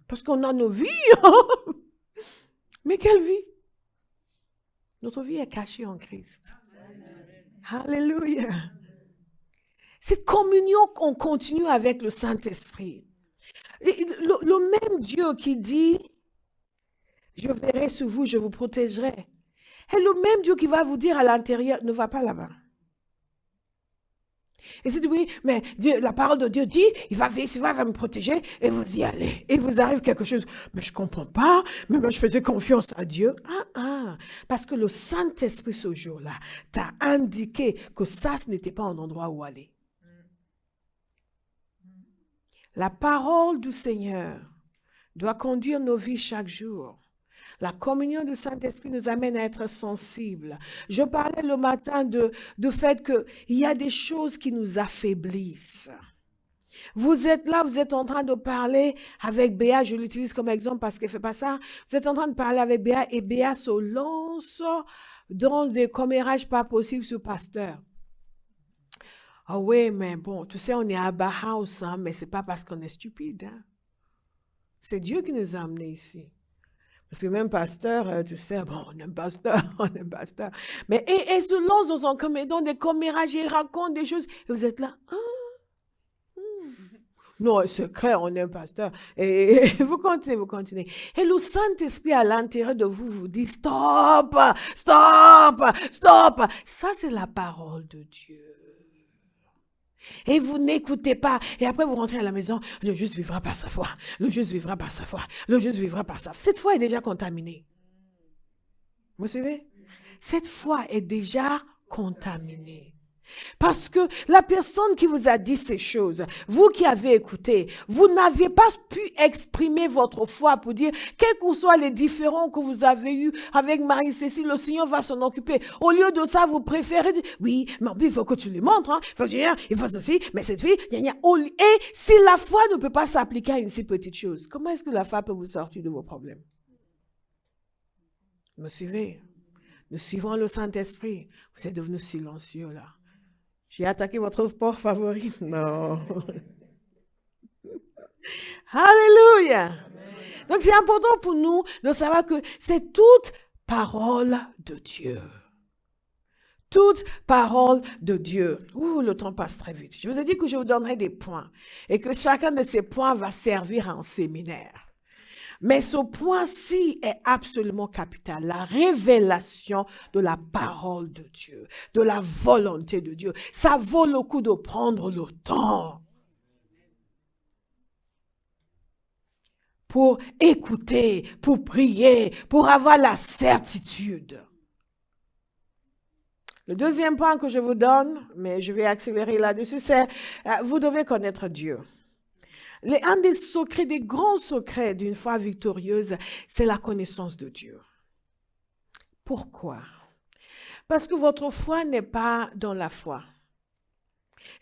Parce qu'on a nos vies. Mais quelle vie? Notre vie est cachée en Christ. Alléluia. Cette communion qu'on continue avec le Saint-Esprit. Le même Dieu qui dit, je verrai sur vous, je vous protégerai. Et le même Dieu qui va vous dire à l'intérieur, ne va pas là-bas. Et c'est oui, mais Dieu, la parole de Dieu dit, il va me protéger et vous y allez. Et vous arrive quelque chose, mais je ne comprends pas, mais moi je faisais confiance à Dieu. Parce que le Saint-Esprit ce jour-là t'a indiqué que ça, ce n'était pas un endroit où aller. La parole du Seigneur doit conduire nos vies chaque jour. La communion du Saint-Esprit nous amène à être sensibles. Je parlais le matin du fait qu'il y a des choses qui nous affaiblissent. Vous êtes là, vous êtes en train de parler avec Béa, je l'utilise comme exemple parce qu'elle ne fait pas ça. Vous êtes en train de parler avec Béa et Béa se lance dans des commérages pas possibles sur pasteur. Ah oui, mais bon, tu sais, on est à Bauhaus, hein, mais ce n'est pas parce qu'on est stupide. Hein. C'est Dieu qui nous a amenés ici. Parce que même pasteur, tu sais, bon, on aime pasteur. Mais et se lance dans des commérages, il raconte des choses. Et vous êtes là, Non, secret, on aime pasteur. Et vous continuez. Et le Saint-Esprit à l'intérieur de vous vous dit, stop. Ça, c'est la parole de Dieu. Et vous n'écoutez pas. Et après, vous rentrez à la maison. Le juste vivra par sa foi. Cette foi est déjà contaminée. Vous savez? Cette foi est déjà contaminée. Parce que la personne qui vous a dit ces choses, vous qui avez écouté, vous n'aviez pas pu exprimer votre foi pour dire, quels que soient les différends que vous avez eus avec Marie-Cécile, le Seigneur va s'en occuper. Au lieu de ça, vous préférez dire, oui, mais il faut que tu les montres, hein. Il faut ceci, mais cette fille, et si la foi ne peut pas s'appliquer à une si petite chose, comment est-ce que la foi peut vous sortir de vos problèmes? Me suivez? Nous suivons le Saint-Esprit. Vous êtes devenus silencieux là. J'ai attaqué votre sport favori. Non. Alléluia. Donc c'est important pour nous de savoir que c'est toute parole de Dieu. Toute parole de Dieu. Ouh, le temps passe très vite. Je vous ai dit que je vous donnerai des points et que chacun de ces points va servir à un séminaire. Mais ce point-ci est absolument capital. La révélation de la parole de Dieu, de la volonté de Dieu. Ça vaut le coup de prendre le temps pour écouter, pour prier, pour avoir la certitude. Le deuxième point que je vous donne, mais je vais accélérer là-dessus, c'est vous devez connaître Dieu. Un des secrets, des grands secrets d'une foi victorieuse, c'est la connaissance de Dieu. Pourquoi? Parce que votre foi n'est pas dans la foi.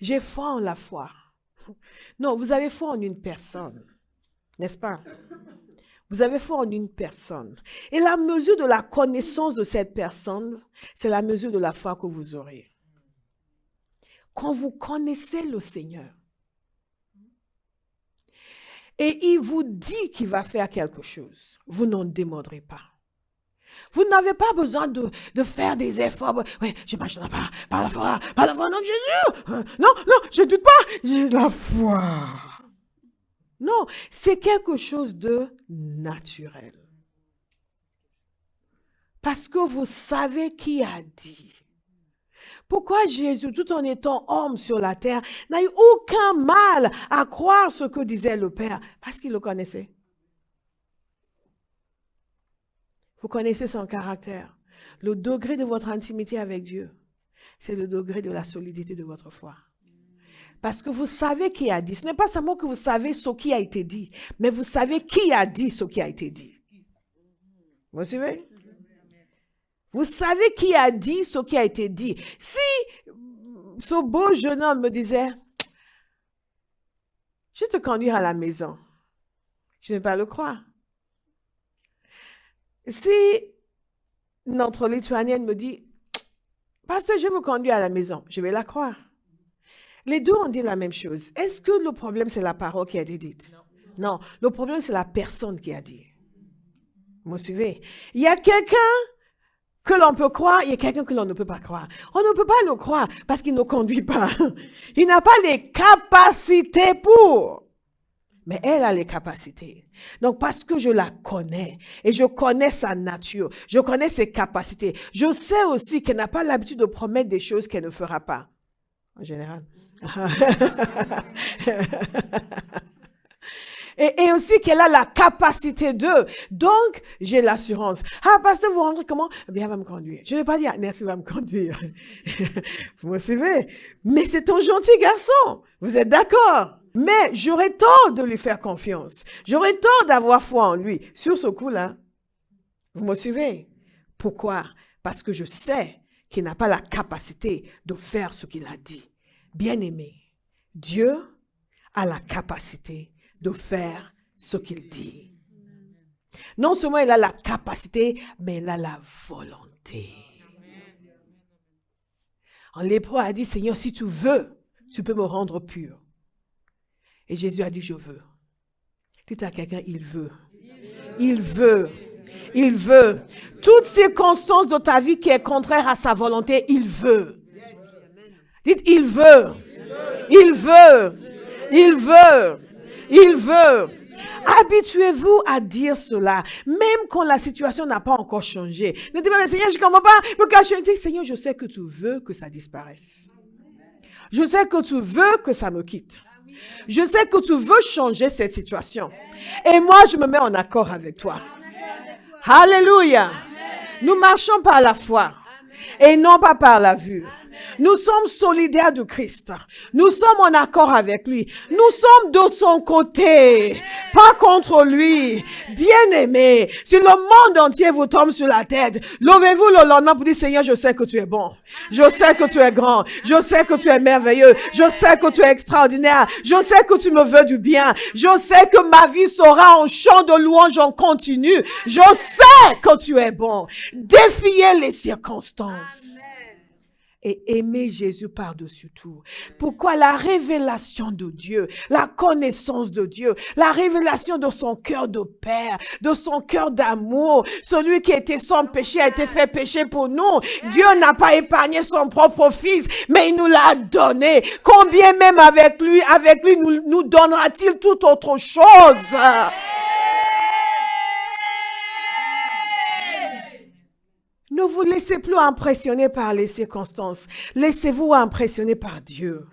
J'ai foi en la foi. Non, vous avez foi en une personne, n'est-ce pas? Vous avez foi en une personne. Et la mesure de la connaissance de cette personne, c'est la mesure de la foi que vous aurez. Quand vous connaissez le Seigneur, et il vous dit qu'il va faire quelque chose, vous n'en démordrez pas. Vous n'avez pas besoin de faire des efforts. Oui, je ne marcherai pas par la foi, non, Jésus. Non, je ne doute pas, j'ai la foi. Non, c'est quelque chose de naturel. Parce que vous savez qui a dit. Pourquoi Jésus, tout en étant homme sur la terre, n'a eu aucun mal à croire ce que disait le Père? Parce qu'il le connaissait. Vous connaissez son caractère. Le degré de votre intimité avec Dieu, c'est le degré de la solidité de votre foi. Parce que vous savez qui a dit. Ce n'est pas seulement que vous savez ce qui a été dit, mais vous savez qui a dit ce qui a été dit. Vous suivez? Vous savez qui a dit ce qui a été dit. Si ce beau jeune homme me disait, je vais te conduire à la maison, je ne vais pas le croire. Si notre Lituanienne me dit, pasteur, je vais vous conduire à la maison, je vais la croire. Les deux ont dit la même chose. Est-ce que le problème, c'est la parole qui a été dite? Non, le problème, c'est la personne qui a dit. Vous me suivez? Il y a quelqu'un que l'on peut croire, il y a quelqu'un que l'on ne peut pas croire. On ne peut pas le croire parce qu'il ne conduit pas. Il n'a pas les capacités pour. Mais elle a les capacités. Donc, parce que je la connais et je connais sa nature, je connais ses capacités, je sais aussi qu'elle n'a pas l'habitude de promettre des choses qu'elle ne fera pas. En général. et aussi qu'elle a la capacité de. Donc, j'ai l'assurance. Ah, pasteur, vous rentrez comment? Eh bien, elle va me conduire. Je ne vais pas dire, merci, va me conduire. Vous me suivez? Mais c'est un gentil garçon. Vous êtes d'accord? Mais j'aurais tort de lui faire confiance. J'aurais tort d'avoir foi en lui. Sur ce coup-là, vous me suivez? Pourquoi? Parce que je sais qu'il n'a pas la capacité de faire ce qu'il a dit. Bien-aimé, Dieu a la capacité de faire ce qu'il dit. Non seulement il a la capacité, mais il a la volonté. En l'hébreu a dit, Seigneur, si tu veux, tu peux me rendre pur. Et Jésus a dit, je veux. Dites à quelqu'un, il veut. Il veut. Il veut. Toute circonstance de ta vie qui est contraire à sa volonté, il veut. Dites, il veut. Il veut. Il veut. Il veut. Habituez-vous à dire cela, même quand la situation n'a pas encore changé. Ne dites pas, Seigneur, je ne comprends pas. Pourquoi je dis, Seigneur, je sais que tu veux que ça disparaisse. Je sais que tu veux que ça me quitte. Je sais que tu veux changer cette situation. Et moi, je me mets en accord avec toi. Alléluia. Nous marchons par la foi et non pas par la vue. Nous sommes solidaires de Christ. Nous sommes en accord avec lui. Nous sommes de son côté, pas contre lui. Bien-aimé, si le monde entier vous tombe sur la tête, levez-vous le lendemain pour dire, Seigneur, je sais que tu es bon. Je sais que tu es grand. Je sais que tu es merveilleux. Je sais que tu es extraordinaire. Je sais que tu me veux du bien. Je sais que ma vie sera un chant de louange en continu. Je sais que tu es bon. Défiez les circonstances. Et aimer Jésus par-dessus tout. Pourquoi? La révélation de Dieu, la connaissance de Dieu, la révélation de son cœur de Père, de son cœur d'amour. Celui qui était sans péché a été fait péché pour nous. Dieu n'a pas épargné son propre fils, mais il nous l'a donné. Combien même avec lui nous donnera-t-il toute autre chose? vous laissez plus impressionner par les circonstances. Laissez-vous impressionner par Dieu.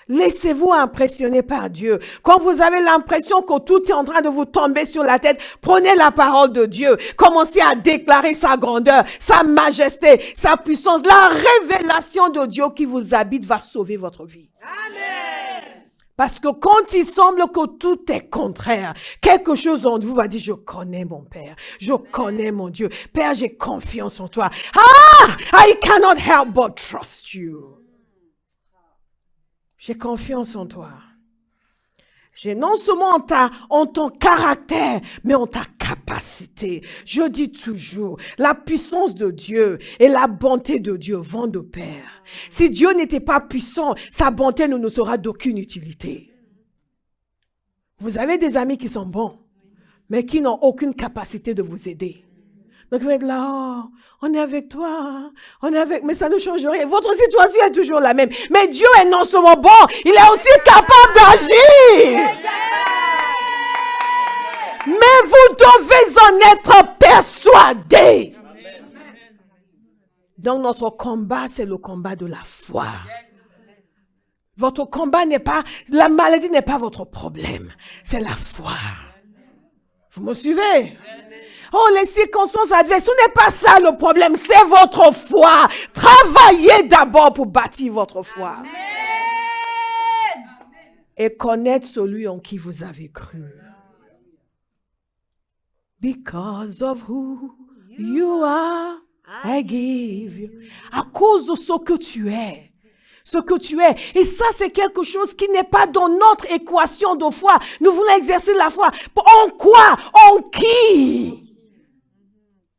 Laissez-vous impressionner par Dieu. Quand vous avez l'impression que tout est en train de vous tomber sur la tête, prenez la parole de Dieu. Commencez à déclarer sa grandeur, sa majesté, sa puissance. La révélation de Dieu qui vous habite va sauver votre vie. Amen. Parce que quand il semble que tout est contraire, quelque chose en vous va dire, je connais mon Père, je connais mon Dieu. Père, j'ai confiance en toi. I cannot help but trust you. J'ai confiance en toi. J'ai non seulement en ton caractère, mais en ta capacité. Je dis toujours, la puissance de Dieu et la bonté de Dieu vont de pair. Si Dieu n'était pas puissant, sa bonté ne nous sera d'aucune utilité. Vous avez des amis qui sont bons, mais qui n'ont aucune capacité de vous aider. Donc vous êtes là, on est avec toi, mais ça ne change rien. Votre situation est toujours la même. Mais Dieu est non seulement bon, il est aussi capable d'agir. Mais vous devez en être persuadés. Donc notre combat, c'est le combat de la foi. Votre combat n'est pas, la maladie n'est pas votre problème, c'est la foi. Vous me suivez? Oh, les circonstances adverses, ce n'est pas ça le problème, c'est votre foi. Travaillez d'abord pour bâtir votre foi. Amen. Et connaître celui en qui vous avez cru. Because of who you are, I give you. À cause de ce que tu es. Ce que tu es. Et ça, c'est quelque chose qui n'est pas dans notre équation de foi. Nous voulons exercer la foi. En quoi? En qui?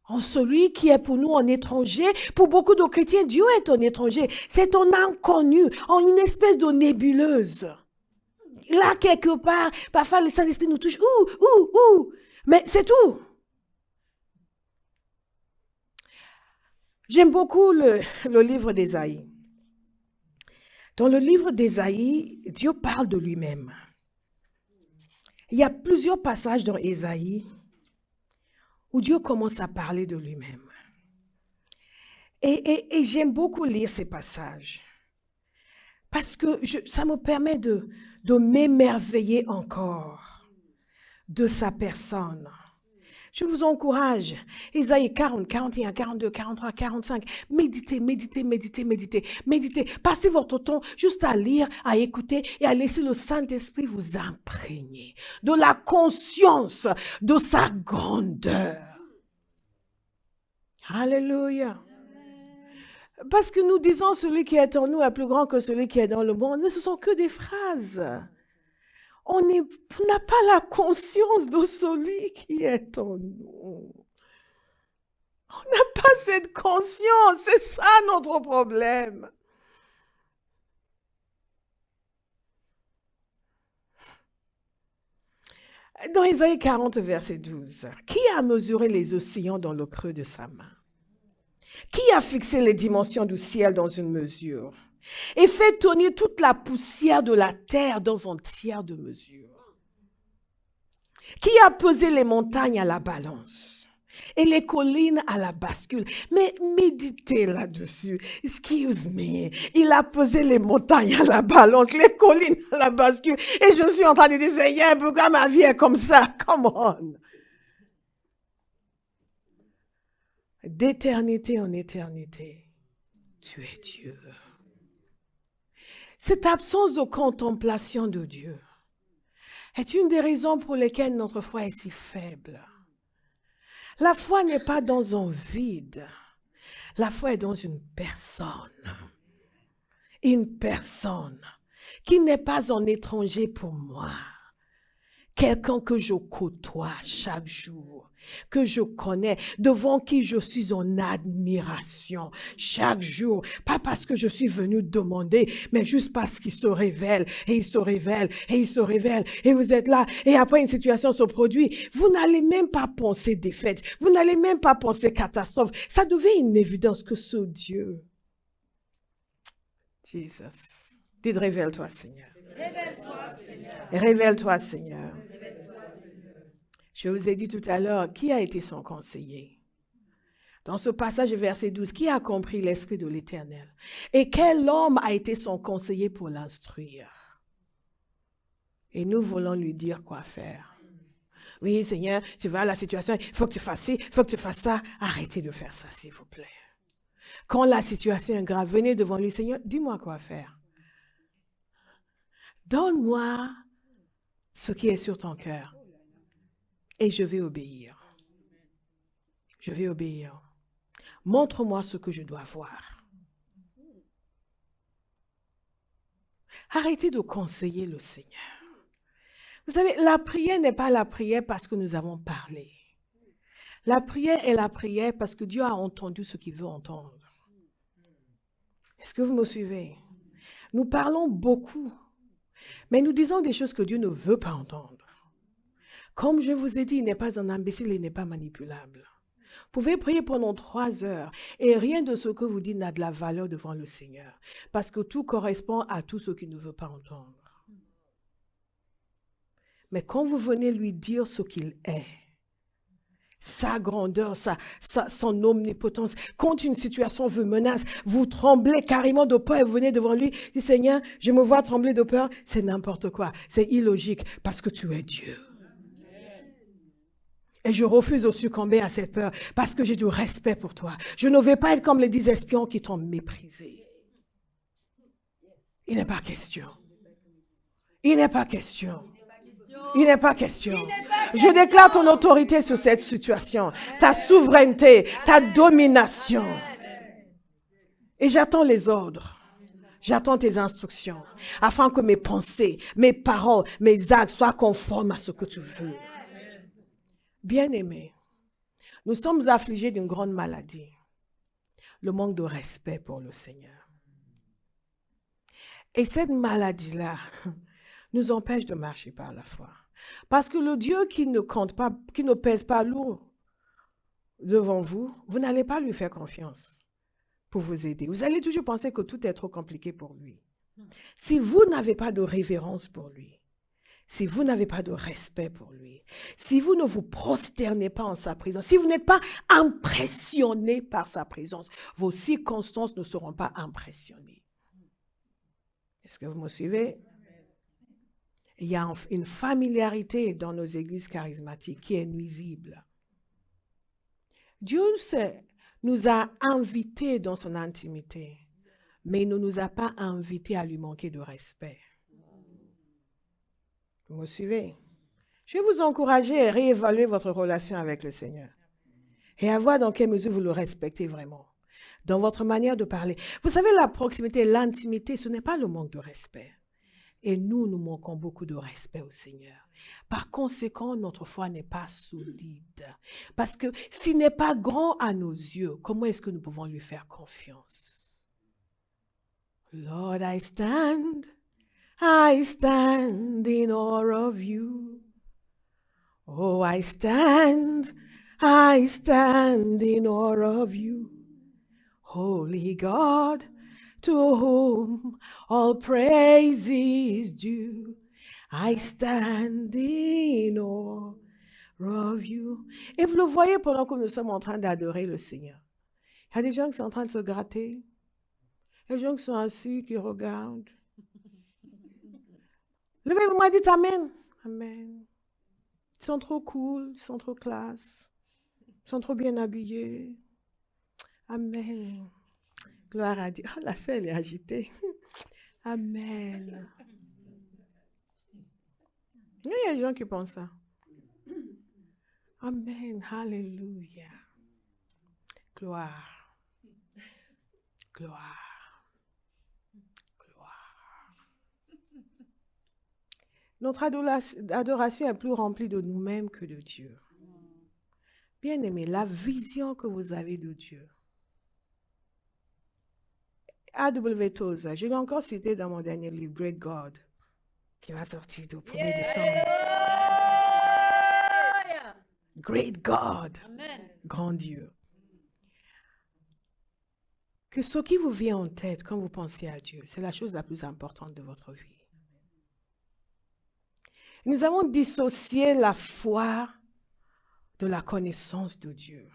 En celui qui est pour nous un étranger. Pour beaucoup de chrétiens, Dieu est un étranger. C'est un inconnu, en une espèce de nébuleuse. Là, quelque part, parfois le Saint-Esprit nous touche. Mais c'est tout. J'aime beaucoup le livre d'Ésaïe. Dans le livre d'Ésaïe, Dieu parle de lui-même. Il y a plusieurs passages dans Ésaïe où Dieu commence à parler de lui-même. Et j'aime beaucoup lire ces passages parce que ça me permet de m'émerveiller encore de sa personne. Je vous encourage, Ésaïe 40, 41, 42, 43, 45, méditez. Passez votre temps juste à lire, à écouter et à laisser le Saint-Esprit vous imprégner de la conscience de sa grandeur. Alléluia. Parce que nous disons celui qui est en nous est plus grand que celui qui est dans le monde, mais ce sont que des phrases. On n'a pas la conscience de celui qui est en nous. On n'a pas cette conscience. C'est ça notre problème. Dans Ésaïe 40, verset 12, qui a mesuré les océans dans le creux de sa main? Qui a fixé les dimensions du ciel dans une mesure? Et fait tourner toute la poussière de la terre dans un tiers de mesure. Qui a pesé les montagnes à la balance et les collines à la bascule? Mais méditez là-dessus. Excuse me. Il a pesé les montagnes à la balance, les collines à la bascule. Et je suis en train de dire, Seigneur, pourquoi ma vie est comme ça? Come on. D'éternité en éternité, tu es Dieu. Cette absence de contemplation de Dieu est une des raisons pour lesquelles notre foi est si faible. La foi n'est pas dans un vide. La foi est dans une personne. Une personne qui n'est pas un étranger pour moi. Quelqu'un que je côtoie chaque jour, que je connais, devant qui je suis en admiration chaque jour. Pas parce que je suis venu demander, mais juste parce qu'il se révèle, et il se révèle, et il se révèle. Et vous êtes là, et après une situation se produit. Vous n'allez même pas penser défaite. Vous n'allez même pas penser catastrophe. Ça devient une évidence que ce Dieu. Jesus. Dites, révèle-toi, Seigneur. Révèle-toi, Seigneur. Révèle-toi, Seigneur. Je vous ai dit tout à l'heure, qui a été son conseiller? Dans ce passage, verset 12, qui a compris l'Esprit de l'Éternel? Et quel homme a été son conseiller pour l'instruire? Et nous voulons lui dire quoi faire. Oui, Seigneur, tu vois la situation, il faut que tu fasses ci, il faut que tu fasses ça. Arrêtez de faire ça, s'il vous plaît. Quand la situation est grave, venez devant lui, Seigneur, dis-moi quoi faire. Donne-moi ce qui est sur ton cœur et je vais obéir. Je vais obéir. Montre-moi ce que je dois voir. Arrêtez de conseiller le Seigneur. Vous savez, la prière n'est pas la prière parce que nous avons parlé. La prière est la prière parce que Dieu a entendu ce qu'il veut entendre. Est-ce que vous me suivez? Nous parlons beaucoup, mais nous disons des choses que Dieu ne veut pas entendre. Comme je vous ai dit, il n'est pas un imbécile, il n'est pas manipulable. Vous pouvez prier pendant 3 heures et rien de ce que vous dites n'a de la valeur devant le Seigneur. Parce que tout correspond à tout ce qu'il ne veut pas entendre. Mais quand vous venez lui dire ce qu'il est, sa grandeur, son omnipotence, quand une situation vous menace, vous tremblez carrément de peur et vous venez devant lui, dites Seigneur, je me vois trembler de peur, c'est n'importe quoi, c'est illogique parce que tu es Dieu. Et je refuse de succomber à cette peur parce que j'ai du respect pour toi. Je ne vais pas être comme les 10 espions qui t'ont méprisé. Il n'est pas question. Il n'est pas question. Il n'est pas question. Je déclare ton autorité sur cette situation, ta souveraineté, ta domination. Et j'attends les ordres. J'attends tes instructions afin que mes pensées, mes paroles, mes actes soient conformes à ce que tu veux. Bien-aimés, nous sommes affligés d'une grande maladie, le manque de respect pour le Seigneur. Et cette maladie-là nous empêche de marcher par la foi. Parce que le Dieu qui ne compte pas, qui ne pèse pas lourd devant vous, vous n'allez pas lui faire confiance pour vous aider. Vous allez toujours penser que tout est trop compliqué pour lui. Si vous n'avez pas de révérence pour lui, si vous n'avez pas de respect pour lui, si vous ne vous prosternez pas en sa présence, si vous n'êtes pas impressionné par sa présence, vos circonstances ne seront pas impressionnées. Est-ce que vous me suivez? Il y a une familiarité dans nos églises charismatiques qui est nuisible. Dieu nous a invités dans son intimité, mais il ne nous a pas invités à lui manquer de respect. Vous me suivez? Je vais vous encourager à réévaluer votre relation avec le Seigneur et à voir dans quelle mesure vous le respectez vraiment, dans votre manière de parler. Vous savez, la proximité, l'intimité, ce n'est pas le manque de respect. Et nous manquons beaucoup de respect au Seigneur. Par conséquent, notre foi n'est pas solide. Parce que s'il n'est pas grand à nos yeux, comment est-ce que nous pouvons lui faire confiance? Lord, I stand in awe of you. Oh, I stand in awe of you. Holy God, to whom all praise is due, I stand in awe of you. Et vous le voyez pendant que nous sommes en train d'adorer le Seigneur. Il y a des gens qui sont en train de se gratter. Il y a des gens qui sont assis, qui regardent. Levez-vous, moi, dites Amen. Amen. Ils sont trop cool, ils sont trop classe. Ils sont trop bien habillés. Amen. Gloire à Dieu. Oh, la selle est agitée. Amen. Il y a des gens qui pensent ça. Amen. Alléluia. Gloire. Gloire. Gloire. Notre adoration est plus remplie de nous-mêmes que de Dieu. Bien-aimés, la vision que vous avez de Dieu. A.W. Tozer, je l'ai encore cité dans mon dernier livre, Great God, qui va sortir au 1er décembre. Great God, Amen. Grand Dieu. Que ce qui vous vient en tête quand vous pensez à Dieu, c'est la chose la plus importante de votre vie. Nous avons dissocié la foi de la connaissance de Dieu.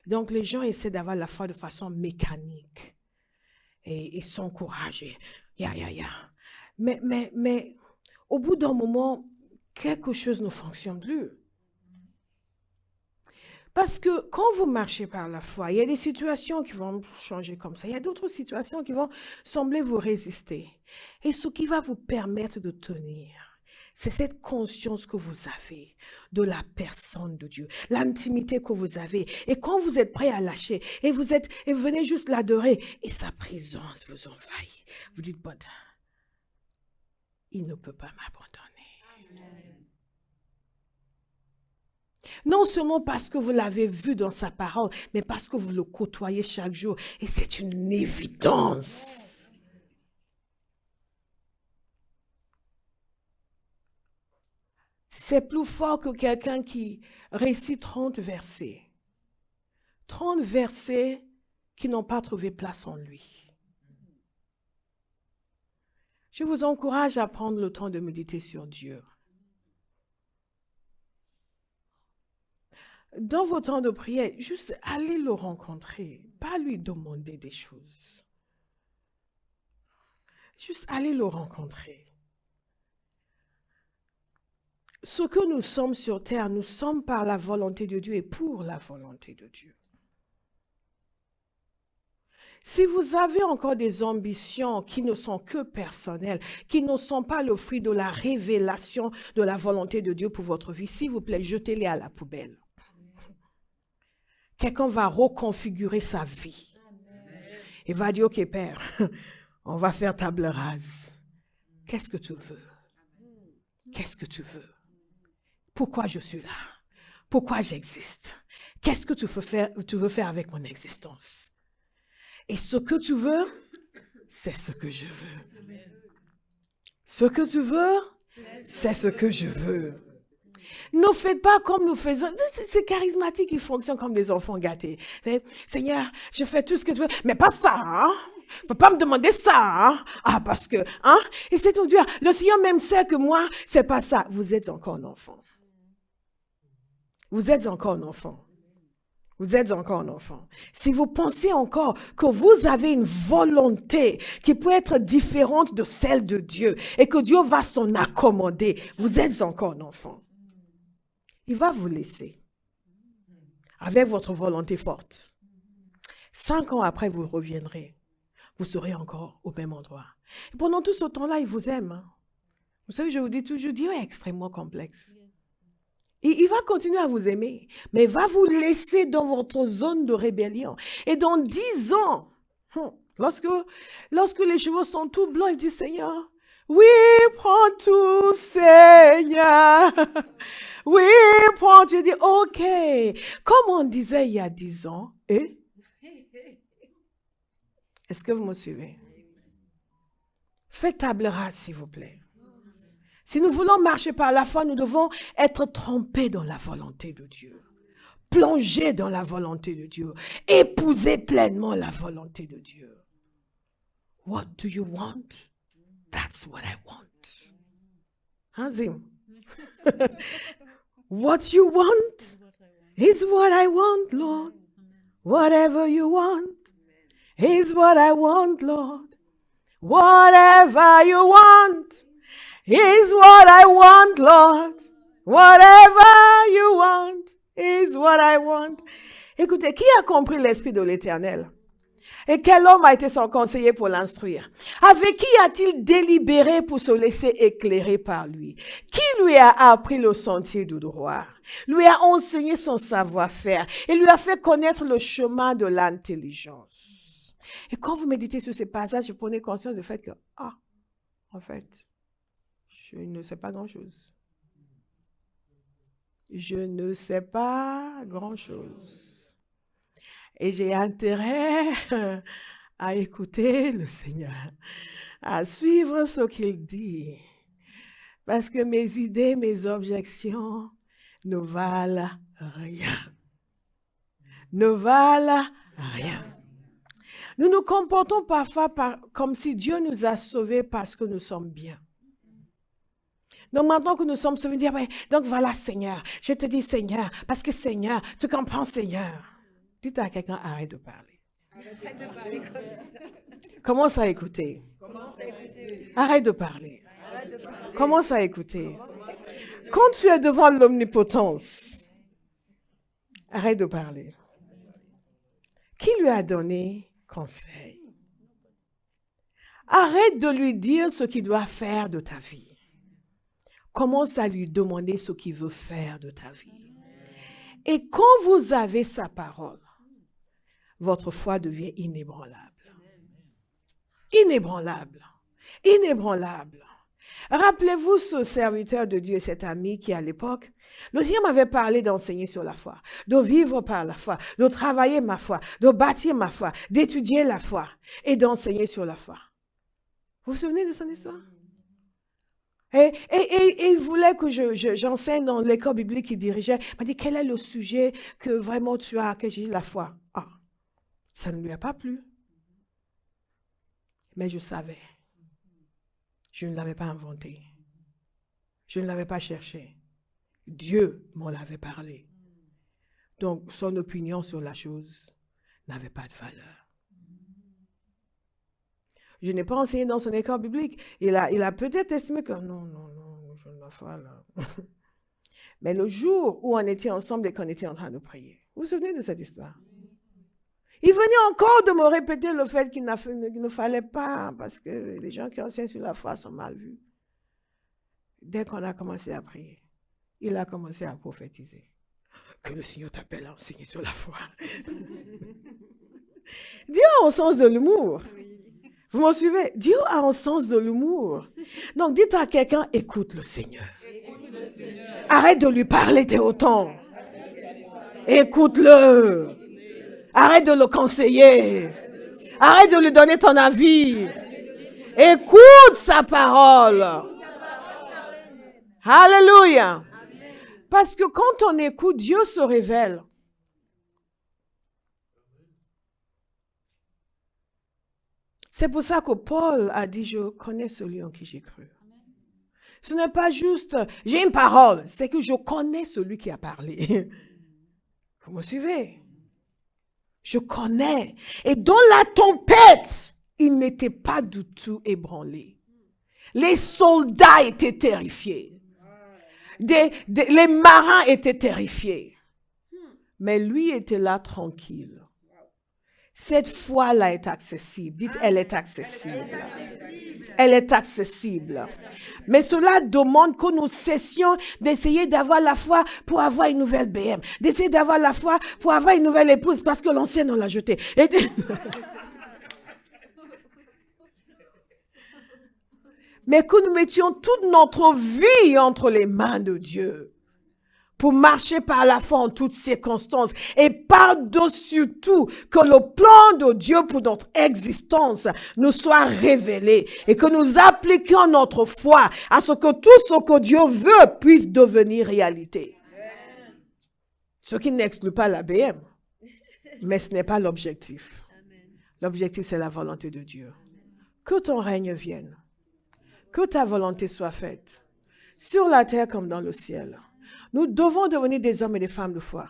Donc, les gens essaient d'avoir la foi de façon mécanique et sans courage. Mais, au bout d'un moment, quelque chose ne fonctionne plus. Parce que quand vous marchez par la foi, il y a des situations qui vont changer comme ça. Il y a d'autres situations qui vont sembler vous résister. Et ce qui va vous permettre de tenir, c'est cette conscience que vous avez de la personne de Dieu, l'intimité que vous avez. Et quand vous êtes prêt à lâcher, et vous venez juste l'adorer, et sa présence vous envahit. Vous dites, bon, il ne peut pas m'abandonner. Non seulement parce que vous l'avez vu dans sa parole, mais parce que vous le côtoyez chaque jour. Et c'est une évidence. C'est plus fort que quelqu'un qui récite 30 versets. 30 versets qui n'ont pas trouvé place en lui. Je vous encourage à prendre le temps de méditer sur Dieu. Dans vos temps de prière, juste allez le rencontrer, pas lui demander des choses. Juste allez le rencontrer. Ce que nous sommes sur terre, nous sommes par la volonté de Dieu et pour la volonté de Dieu. Si vous avez encore des ambitions qui ne sont que personnelles, qui ne sont pas le fruit de la révélation de la volonté de Dieu pour votre vie, s'il vous plaît, jetez-les à la poubelle. Quelqu'un va reconfigurer sa vie. Et va dire, ok Père, on va faire table rase. Qu'est-ce que tu veux? Qu'est-ce que tu veux? Pourquoi je suis là? Pourquoi j'existe? Qu'est-ce que tu veux faire avec mon existence? Et ce que tu veux, c'est ce que je veux. Ce que tu veux, c'est ce que je veux. Ne faites pas comme nous faisons. C'est charismatique, ils fonctionnent comme des enfants gâtés. Seigneur, je fais tout ce que tu veux, mais pas ça. Hein? Faut pas me demander ça. Hein? Ah, parce que, hein? Et c'est tout dur. Le Seigneur même sait que moi, c'est pas ça. Vous êtes encore un enfant. Vous êtes encore un enfant. Vous êtes encore un enfant. Si vous pensez encore que vous avez une volonté qui peut être différente de celle de Dieu et que Dieu va s'en accommoder, vous êtes encore un enfant. Il va vous laisser avec votre volonté forte. 5 ans après, vous reviendrez. Vous serez encore au même endroit. Et pendant tout ce temps-là, il vous aime. Hein? Vous savez, je vous dis toujours, Dieu est extrêmement complexe. Il va continuer à vous aimer, mais il va vous laisser dans votre zone de rébellion. Et dans 10 ans, lorsque les cheveux sont tout blancs, il dit, Seigneur, oui, prends tout, Seigneur. Oui, prends. Je dis, ok. Comme on disait il y a 10 ans, est-ce que vous me suivez? Faites table rase, s'il vous plaît. Si nous voulons marcher par la foi, nous devons être trempés dans la volonté de Dieu. Plonger dans la volonté de Dieu. Épouser pleinement la volonté de Dieu. What do you want? That's what I want. Hein, Zim? What you want is what I want, Lord. Whatever you want is what I want, Lord. Whatever you want is what I want, Lord. Whatever you want is what I want. Écoutez, qui a compris l'esprit de l'Éternel? Et quel homme a été son conseiller pour l'instruire? Avec qui a-t-il délibéré pour se laisser éclairer par lui? Qui lui a appris le sentier du droit? Lui a enseigné son savoir-faire et lui a fait connaître le chemin de l'intelligence. Et quand vous méditez sur ces passages, vous prenez conscience du fait que, en fait, je ne sais pas grand-chose. Je ne sais pas grand-chose. Et j'ai intérêt à écouter le Seigneur, à suivre ce qu'il dit. Parce que mes idées, mes objections ne valent rien. Ne valent rien. Nous nous comportons parfois comme si Dieu nous a sauvés parce que nous sommes bien. Donc maintenant que nous sommes sauvés, dire, ouais, donc voilà Seigneur, je te dis Seigneur, parce que Seigneur, tu comprends Seigneur. Dites à quelqu'un, arrête de parler. Arrête de parler comme ça. Commence à écouter. Commence à écouter. Arrête de parler. Arrête de parler. Commence à écouter. Quand tu es devant l'omnipotence, arrête de parler. Qui lui a donné conseil? Arrête de lui dire ce qu'il doit faire de ta vie. Commence à lui demander ce qu'il veut faire de ta vie. Et quand vous avez sa parole, votre foi devient inébranlable. Inébranlable. Inébranlable. Rappelez-vous ce serviteur de Dieu et cet ami qui, à l'époque, le Seigneur m'avait parlé d'enseigner sur la foi, de vivre par la foi, de travailler ma foi, de bâtir ma foi, d'étudier la foi et d'enseigner sur la foi. Vous vous souvenez de son histoire? Et il voulait que j'enseigne dans l'école biblique qu'il dirigeait. Il m'a dit, quel est le sujet que vraiment tu as, que j'ai dit la foi? Ah, ça ne lui a pas plu. Mais je savais. Je ne l'avais pas inventé. Je ne l'avais pas cherché. Dieu m'en avait parlé. Donc, son opinion sur la chose n'avait pas de valeur. Je n'ai pas enseigné dans son école biblique. Il a peut-être estimé que non, je ne la foi là. Mais le jour où on était ensemble et qu'on était en train de prier, vous vous souvenez de cette histoire? Il venait encore de me répéter le fait qu'il ne fallait pas, parce que les gens qui enseignent sur la foi sont mal vus. Dès qu'on a commencé à prier, il a commencé à prophétiser. Que le Seigneur t'appelle à enseigner sur la foi. Dieu a un sens de l'humour. Vous me suivez? Dieu a un sens de l'humour. Donc dites à quelqu'un, écoute le Seigneur. Arrête de lui parler de autant. Écoute-le. Arrête de le conseiller. Arrête de lui donner ton avis. Écoute sa parole. Alléluia. Parce que quand on écoute, Dieu se révèle. C'est pour ça que Paul a dit, je connais celui en qui j'ai cru. Ce n'est pas juste, j'ai une parole, c'est que je connais celui qui a parlé. Vous me suivez? Je connais. Et dans la tempête, il n'était pas du tout ébranlé. Les soldats étaient terrifiés. Les marins étaient terrifiés. Mais lui était là tranquille. Cette foi-là est accessible. Dites, elle est accessible. Elle est accessible. Mais cela demande que nous cessions d'essayer d'avoir la foi pour avoir une nouvelle BM. D'essayer d'avoir la foi pour avoir une nouvelle épouse parce que l'ancienne, on l'a jetée. Mais que nous mettions toute notre vie entre les mains de Dieu. Pour marcher par la foi en toutes circonstances et par-dessus tout, que le plan de Dieu pour notre existence nous soit révélé et que nous appliquions notre foi à ce que tout ce que Dieu veut puisse devenir réalité. Ce qui n'exclut pas la BM, mais ce n'est pas l'objectif. L'objectif, c'est la volonté de Dieu. Que ton règne vienne, que ta volonté soit faite, sur la terre comme dans le ciel. Nous devons devenir des hommes et des femmes de foi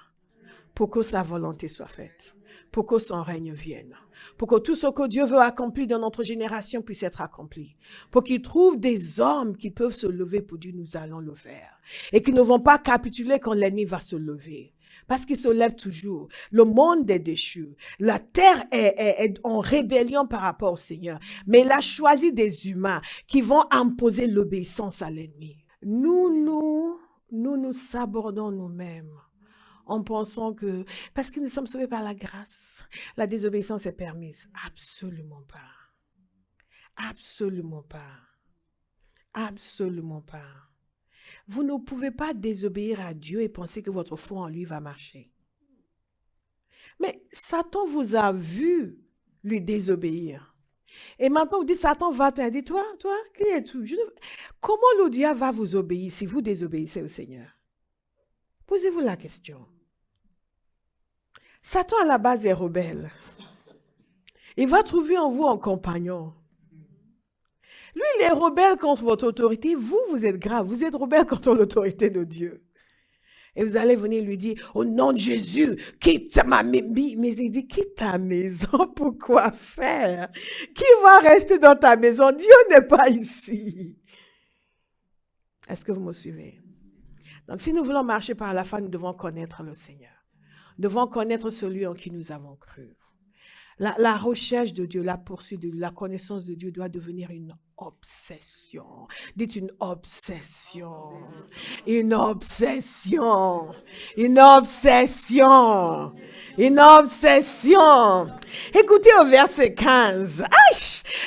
pour que sa volonté soit faite, pour que son règne vienne, pour que tout ce que Dieu veut accomplir dans notre génération puisse être accompli, pour qu'il trouve des hommes qui peuvent se lever pour dire nous allons le faire et qui ne vont pas capituler quand l'ennemi va se lever. Parce qu'il se lève toujours. Le monde est déchu. La terre est en rébellion par rapport au Seigneur. Mais il a choisi des humains qui vont imposer l'obéissance à l'ennemi. Nous sabordons nous-mêmes en pensant que, parce que nous sommes sauvés par la grâce, la désobéissance est permise. Absolument pas. Absolument pas. Absolument pas. Vous ne pouvez pas désobéir à Dieu et penser que votre foi en lui va marcher. Mais Satan vous a vu lui désobéir. Et maintenant, vous dites, Satan va te dire, toi, qui es-tu? Comment le diable va vous obéir si vous désobéissez au Seigneur? Posez-vous la question. Satan, à la base, est rebelle. Il va trouver en vous un compagnon. Lui, il est rebelle contre votre autorité. Vous êtes grave. Vous êtes rebelle contre l'autorité de Dieu. Et vous allez venir lui dire, au nom de Jésus, quitte ma maison. Mais il dit, quitte ta maison, pour quoi faire? Qui va rester dans ta maison? Dieu n'est pas ici. Est-ce que vous me suivez? Donc, si nous voulons marcher par la foi, nous devons connaître le Seigneur. Nous devons connaître celui en qui nous avons cru. La recherche de Dieu, la poursuite de Dieu, la connaissance de Dieu doit devenir une obsession. Dites une obsession. Une obsession. Une obsession. Une obsession. Écoutez au verset 15. Aïe!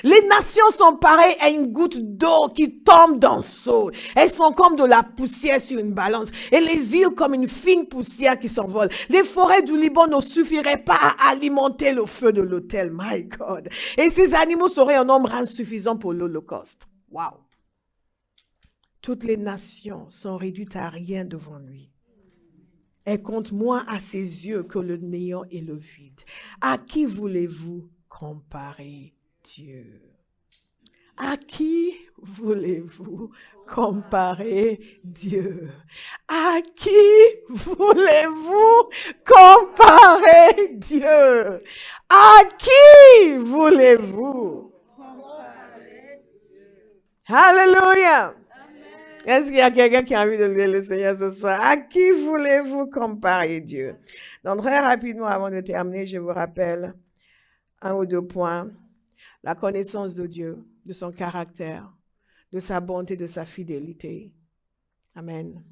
Les nations sont pareilles à une goutte d'eau qui tombe dans le seau. Elles sont comme de la poussière sur une balance. Et les îles comme une fine poussière qui s'envole. Les forêts du Liban ne suffiraient pas à alimenter le feu de l'autel. My God. Et ces animaux seraient en nombre insuffisant pour l'Holocauste. Wow. Toutes les nations sont réduites à rien devant lui. Elles comptent moins à ses yeux que le néant et le vide. À qui voulez-vous comparer Dieu? À qui voulez-vous comparer Dieu? À qui voulez-vous comparer Dieu? À qui voulez-vous comparer Dieu? Alléluia! Est-ce qu'il y a quelqu'un qui a envie de louer le Seigneur ce soir? À qui voulez-vous comparer Dieu? Donc, très rapidement, avant de terminer, je vous rappelle un ou deux points. La connaissance de Dieu, de son caractère, de sa bonté, de sa fidélité. Amen.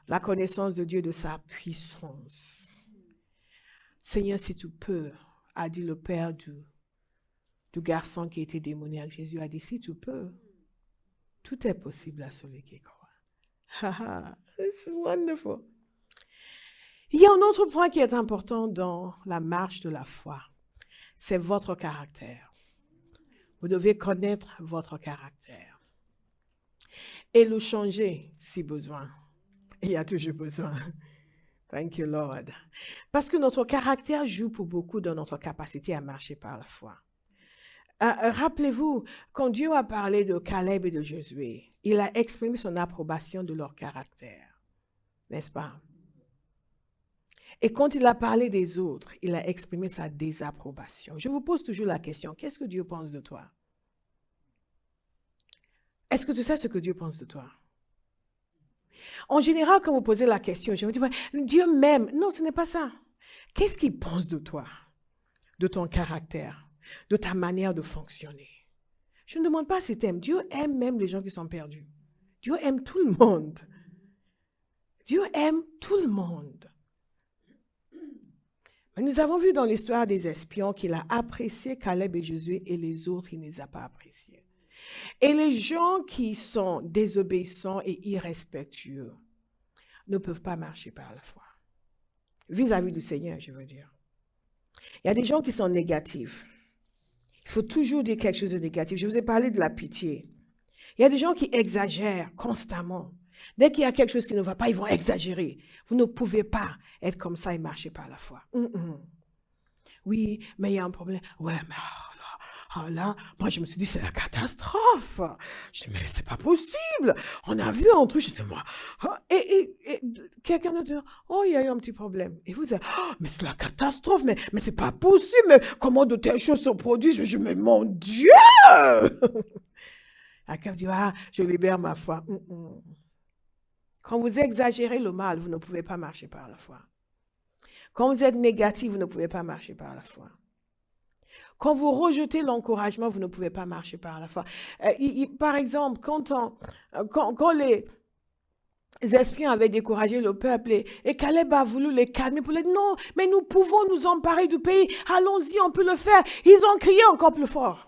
La connaissance de Dieu, de sa puissance. Seigneur, si tu peux, a dit le père du garçon qui était démoniaque. Jésus a dit, si tu peux. Tout est possible à celui qui croit. This is wonderful. Il y a un autre point qui est important dans la marche de la foi. C'est votre caractère. Vous devez connaître votre caractère. Et le changer si besoin. Il y a toujours besoin. Thank you, Lord. Parce que notre caractère joue pour beaucoup dans notre capacité à marcher par la foi. Rappelez-vous, quand Dieu a parlé de Caleb et de Josué, il a exprimé son approbation de leur caractère, n'est-ce pas? Et quand il a parlé des autres, il a exprimé sa désapprobation. Je vous pose toujours la question, qu'est-ce que Dieu pense de toi? Est-ce que tu sais ce que Dieu pense de toi? En général, quand vous posez la question, je me dis, Dieu m'aime. Non, ce n'est pas ça. Qu'est-ce qu'il pense de toi? De ton caractère? De ta manière de fonctionner. Je ne demande pas si tu aimes. Dieu aime même les gens qui sont perdus. Dieu aime tout le monde. Dieu aime tout le monde. Mais nous avons vu dans l'histoire des espions qu'il a apprécié Caleb et Josué et les autres, il ne les a pas appréciés. Et les gens qui sont désobéissants et irrespectueux ne peuvent pas marcher par la foi. Vis-à-vis du Seigneur, je veux dire. Il y a des gens qui sont négatifs. Il faut toujours dire quelque chose de négatif. Je vous ai parlé de la pitié. Il y a des gens qui exagèrent constamment. Dès qu'il y a quelque chose qui ne va pas, ils vont exagérer. Vous ne pouvez pas être comme ça et marcher par la foi. Oui, mais il y a un problème. Ouais, mais là, moi je me suis dit, c'est la catastrophe. Je dis, mais c'est pas possible. On a vu un truc, je dis, moi. Et quelqu'un d'autre dit, oh, il y a eu un petit problème. Et vous dites, oh, mais c'est la catastrophe, mais c'est pas possible. Mais comment de telles choses se produisent? Je me dis, mon Dieu! Quelqu'un dit, je libère ma foi. Quand vous exagérez le mal, vous ne pouvez pas marcher par la foi. Quand vous êtes négatif, vous ne pouvez pas marcher par la foi. Quand vous rejetez l'encouragement, vous ne pouvez pas marcher par la foi. Par exemple, quand les espions avaient découragé le peuple et Caleb a voulu les calmer pour les dire non, mais nous pouvons nous emparer du pays, allons-y, on peut le faire. Ils ont crié encore plus fort.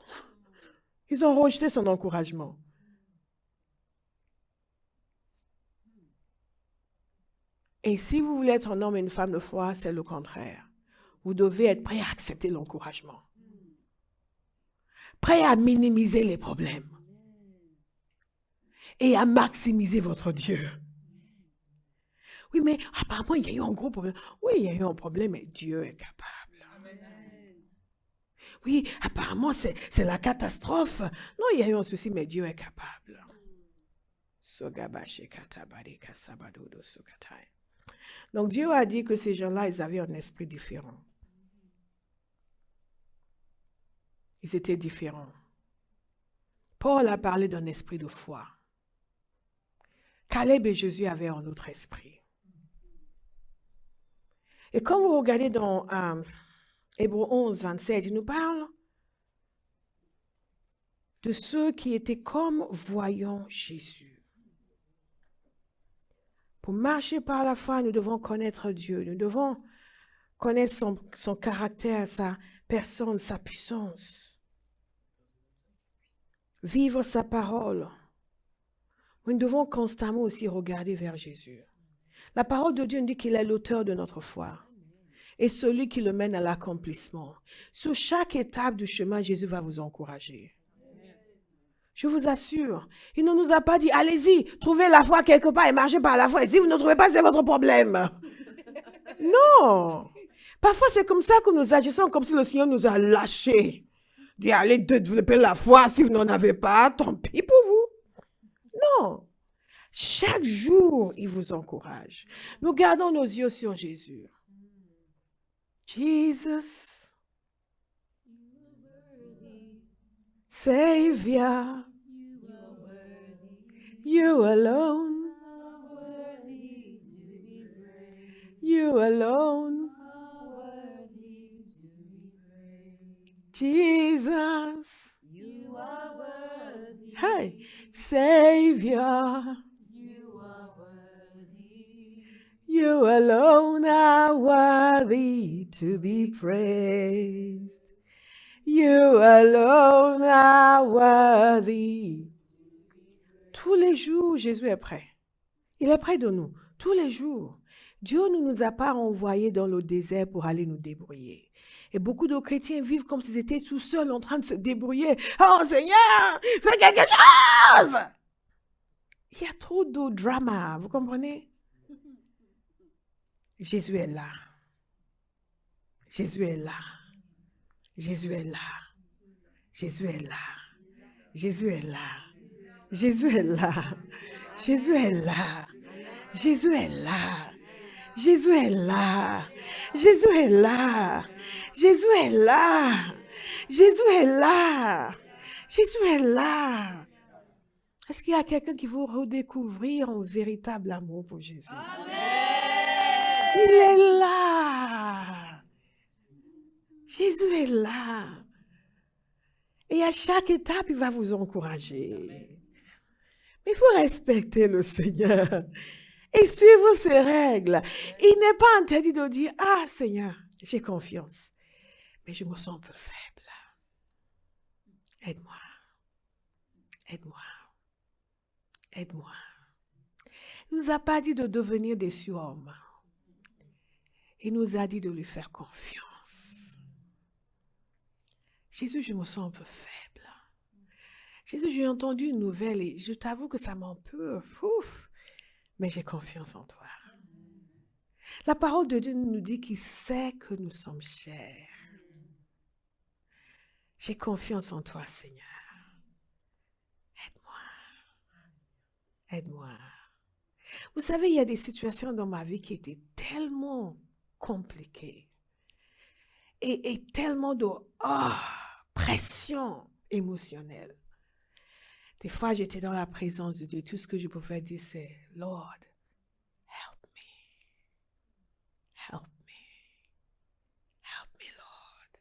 Ils ont rejeté son encouragement. Et si vous voulez être un homme et une femme de foi, c'est le contraire. Vous devez être prêt à accepter l'encouragement. Prêt à minimiser les problèmes. Et à maximiser votre Dieu. Oui, mais apparemment, il y a eu un gros problème. Oui, il y a eu un problème, mais Dieu est capable. Oui, apparemment, c'est la catastrophe. Non, il y a eu un souci, mais Dieu est capable. Donc Dieu a dit que ces gens-là, ils avaient un esprit différent. Ils étaient différents. Paul a parlé d'un esprit de foi. Caleb et Jésus avaient un autre esprit. Et quand vous regardez dans Hébreux 11, 27, il nous parle de ceux qui étaient comme voyant Jésus. Pour marcher par la foi, nous devons connaître Dieu. Nous devons connaître son caractère, sa personne, sa puissance. Vivre sa parole. Nous devons constamment aussi regarder vers Jésus. La parole de Dieu nous dit qu'il est l'auteur de notre foi et celui qui le mène à l'accomplissement. Sur chaque étape du chemin, Jésus va vous encourager. Je vous assure, il ne nous a pas dit, allez-y, trouvez la foi quelque part et marchez par la foi. Et si vous ne trouvez pas, c'est votre problème. Non. Parfois, c'est comme ça que nous agissons, comme si le Seigneur nous a lâchés. Dit, allez développer la foi, si vous n'en avez pas, tant pis pour vous. Non. Chaque jour, il vous encourage. Nous gardons nos yeux sur Jésus. Jesus, Savior, you alone, you alone, Jesus, hey, Savior, you alone are worthy to be praised. You alone are worthy. Tous les jours, Jésus est prêt. Il est près de nous. Tous les jours. Dieu ne nous a pas envoyés dans le désert pour aller nous débrouiller. Et beaucoup de chrétiens vivent comme s'ils étaient tout seuls en train de se débrouiller. Oh Seigneur, fais quelque chose! Il y a trop de drama, vous comprenez? Jésus est là. Jésus est là. Jésus est là. Jésus est là. Jésus est là. Jésus est là. Jésus est là. Jésus est là. Jésus est là. Jésus est là. Jésus est là. Jésus est là. Jésus est là. Est-ce qu'il y a quelqu'un qui veut redécouvrir un véritable amour pour Jésus? Il est là. Jésus est là. Et à chaque étape, il va vous encourager. Mais il faut respecter le Seigneur et suivre ses règles. Il n'est pas interdit de dire, ah Seigneur, j'ai confiance, mais je me sens un peu faible. Aide-moi. Aide-moi. Aide-moi. Il ne nous a pas dit de devenir des surhommes. Il nous a dit de lui faire confiance. Jésus, je me sens un peu faible. Jésus, j'ai entendu une nouvelle et je t'avoue que ça m'en peut. Mais j'ai confiance en toi. La parole de Dieu nous dit qu'il sait que nous sommes chers. J'ai confiance en toi, Seigneur. Aide-moi. Aide-moi. Vous savez, il y a des situations dans ma vie qui étaient tellement compliquées et tellement de pression émotionnelle. Des fois, j'étais dans la présence de Dieu. Tout ce que je pouvais dire, c'est « Lord, help me. Help me. Help me, Lord.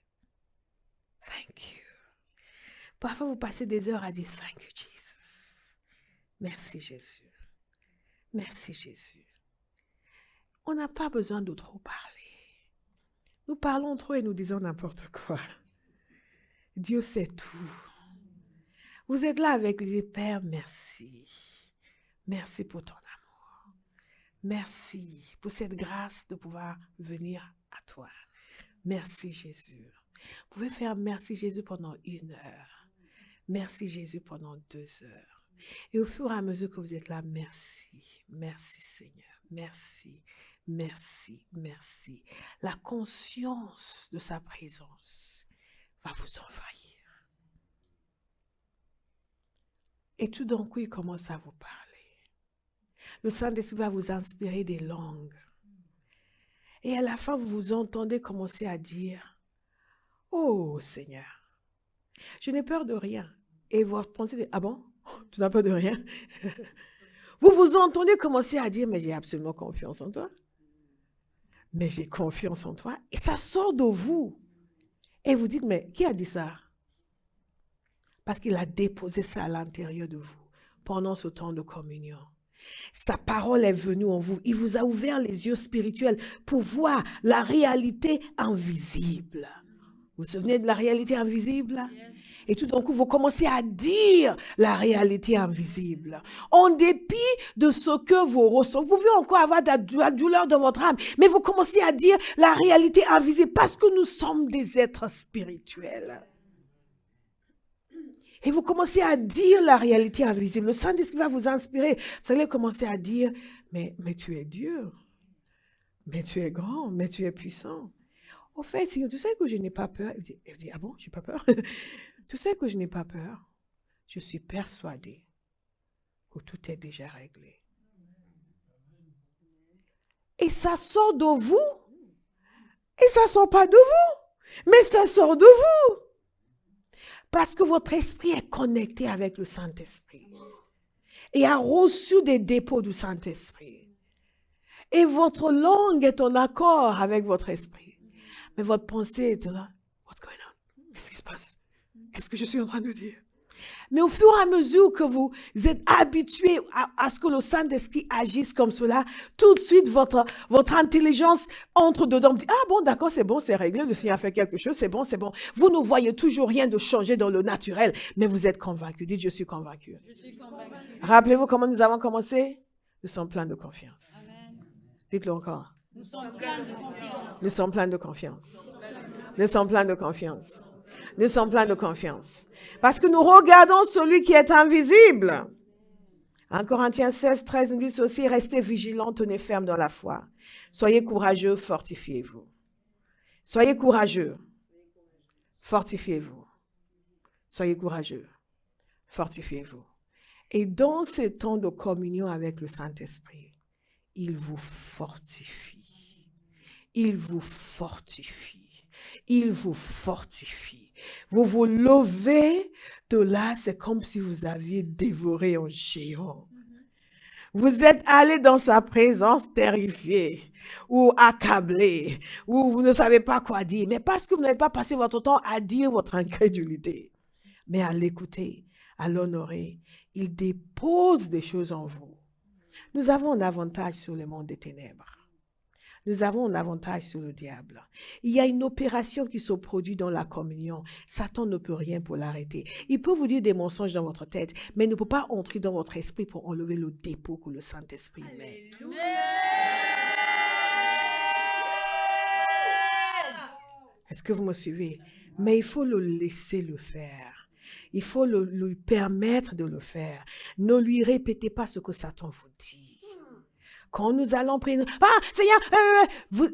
Thank you. » Parfois, vous passez des heures à dire « Thank you, Jesus. » Merci, Jésus. Merci, Jésus. On n'a pas besoin de trop parler. Nous parlons trop et nous disons n'importe quoi. Dieu sait tout. Vous êtes là avec les Pères, merci. Merci pour ton amour. Merci pour cette grâce de pouvoir venir à toi. Merci Jésus. Vous pouvez faire merci Jésus pendant 1 heure. Merci Jésus pendant 2 heures. Et au fur et à mesure que vous êtes là, merci. Merci Seigneur. Merci. Merci. Merci. La conscience de sa présence va vous envahir. Et tout d'un coup, il commence à vous parler. Le Saint-Esprit va vous inspirer des langues. Et à la fin, vous vous entendez commencer à dire, oh Seigneur, je n'ai peur de rien. Et vous pensez, ah bon, tu n'as peur de rien? Vous vous entendez commencer à dire, mais j'ai absolument confiance en toi. Mais j'ai confiance en toi. Et ça sort de vous. Et vous dites, mais qui a dit ça? Parce qu'il a déposé ça à l'intérieur de vous pendant ce temps de communion. Sa parole est venue en vous. Il vous a ouvert les yeux spirituels pour voir la réalité invisible. Vous vous souvenez de la réalité invisible? Et tout d'un coup, vous commencez à dire la réalité invisible. En dépit de ce que vous ressentez. Vous pouvez encore avoir de la douleur dans votre âme, mais vous commencez à dire la réalité invisible parce que nous sommes des êtres spirituels. Et vous commencez à dire la réalité invisible. Le Saint-Esprit va vous inspirer. Vous allez commencer à dire, mais tu es Dieu. Mais tu es grand, mais tu es puissant. Au fait, Seigneur, tu sais que je n'ai pas peur. Il dit, ah bon, je n'ai pas peur? Tu sais que je n'ai pas peur. Je suis persuadée que tout est déjà réglé. Et ça sort de vous. Et ça ne sort pas de vous. Mais ça sort de vous. Parce que votre esprit est connecté avec le Saint-Esprit. Et a reçu des dépôts du Saint-Esprit. Et votre langue est en accord avec votre esprit. Mais votre pensée est là. What's going on? Qu'est-ce qui se passe? Qu'est-ce que je suis en train de dire? Mais au fur et à mesure que vous êtes habitué à ce que le Saint-Esprit agisse comme cela, tout de suite, votre intelligence entre dedans. Ah bon, d'accord, c'est bon, c'est réglé, le Seigneur a fait quelque chose, c'est bon, c'est bon. Vous ne voyez toujours rien de changer dans le naturel, mais vous êtes convaincu. Dites, je suis convaincu. Rappelez-vous comment nous avons commencé? Nous sommes pleins de confiance. Dites-le encore. Nous sommes pleins de confiance. Nous sommes pleins de confiance. Nous sommes pleins de confiance. Nous sommes pleins de confiance. Parce que nous regardons celui qui est invisible. 1 Corinthiens 16, 13 nous dit aussi, restez vigilants, tenez ferme dans la foi. Soyez courageux, fortifiez-vous. Soyez courageux, fortifiez-vous. Soyez courageux, fortifiez-vous. Et dans ces temps de communion avec le Saint-Esprit, il vous fortifie. Il vous fortifie. Il vous fortifie. Vous vous levez de là, c'est comme si vous aviez dévoré un géant. Vous êtes allé dans sa présence terrifié ou accablé, ou vous ne savez pas quoi dire, mais parce que vous n'avez pas passé votre temps à dire votre incrédulité, mais à l'écouter, à l'honorer. Il dépose des choses en vous. Nous avons un avantage sur le monde des ténèbres. Nous avons un avantage sur le diable. Il y a une opération qui se produit dans la communion. Satan ne peut rien pour l'arrêter. Il peut vous dire des mensonges dans votre tête, mais il ne peut pas entrer dans votre esprit pour enlever le dépôt que le Saint-Esprit met. Est-ce que vous me suivez? Mais il faut le laisser le faire. Il faut lui permettre de le faire. Ne lui répétez pas ce que Satan vous dit. Quand nous allons prier, ah, Seigneur,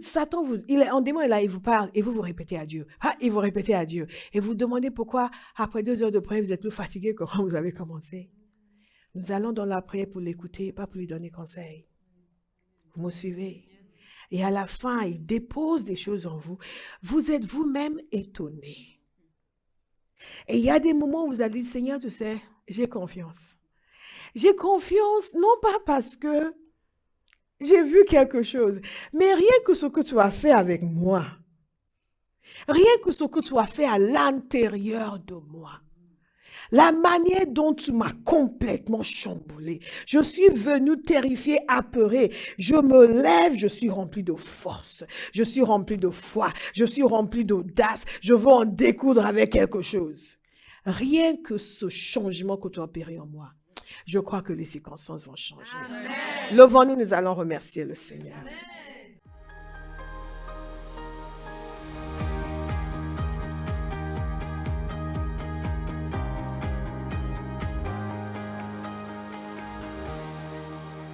Satan, il est en démon, et là, il vous parle, et vous répétez à Dieu. Ah, et vous répétez à Dieu. Et vous demandez pourquoi, après 2 heures de prière, vous êtes plus fatigué que quand vous avez commencé. Nous allons dans la prière pour l'écouter, pas pour lui donner conseil. Vous me suivez? Et à la fin, il dépose des choses en vous. Vous êtes vous-même étonné. Et il y a des moments où vous allez dire, Seigneur, tu sais, j'ai confiance. J'ai confiance, non pas parce que j'ai vu quelque chose, mais rien que ce que tu as fait avec moi. Rien que ce que tu as fait à l'intérieur de moi. La manière dont tu m'as complètement chamboulé. Je suis venu terrifié, apeuré. Je me lève, je suis rempli de force. Je suis rempli de foi. Je suis rempli d'audace. Je veux en découdre avec quelque chose. Rien que ce changement que tu as opéré en moi. Je crois que les circonstances vont changer. Levons-nous, nous allons remercier le Seigneur. Amen.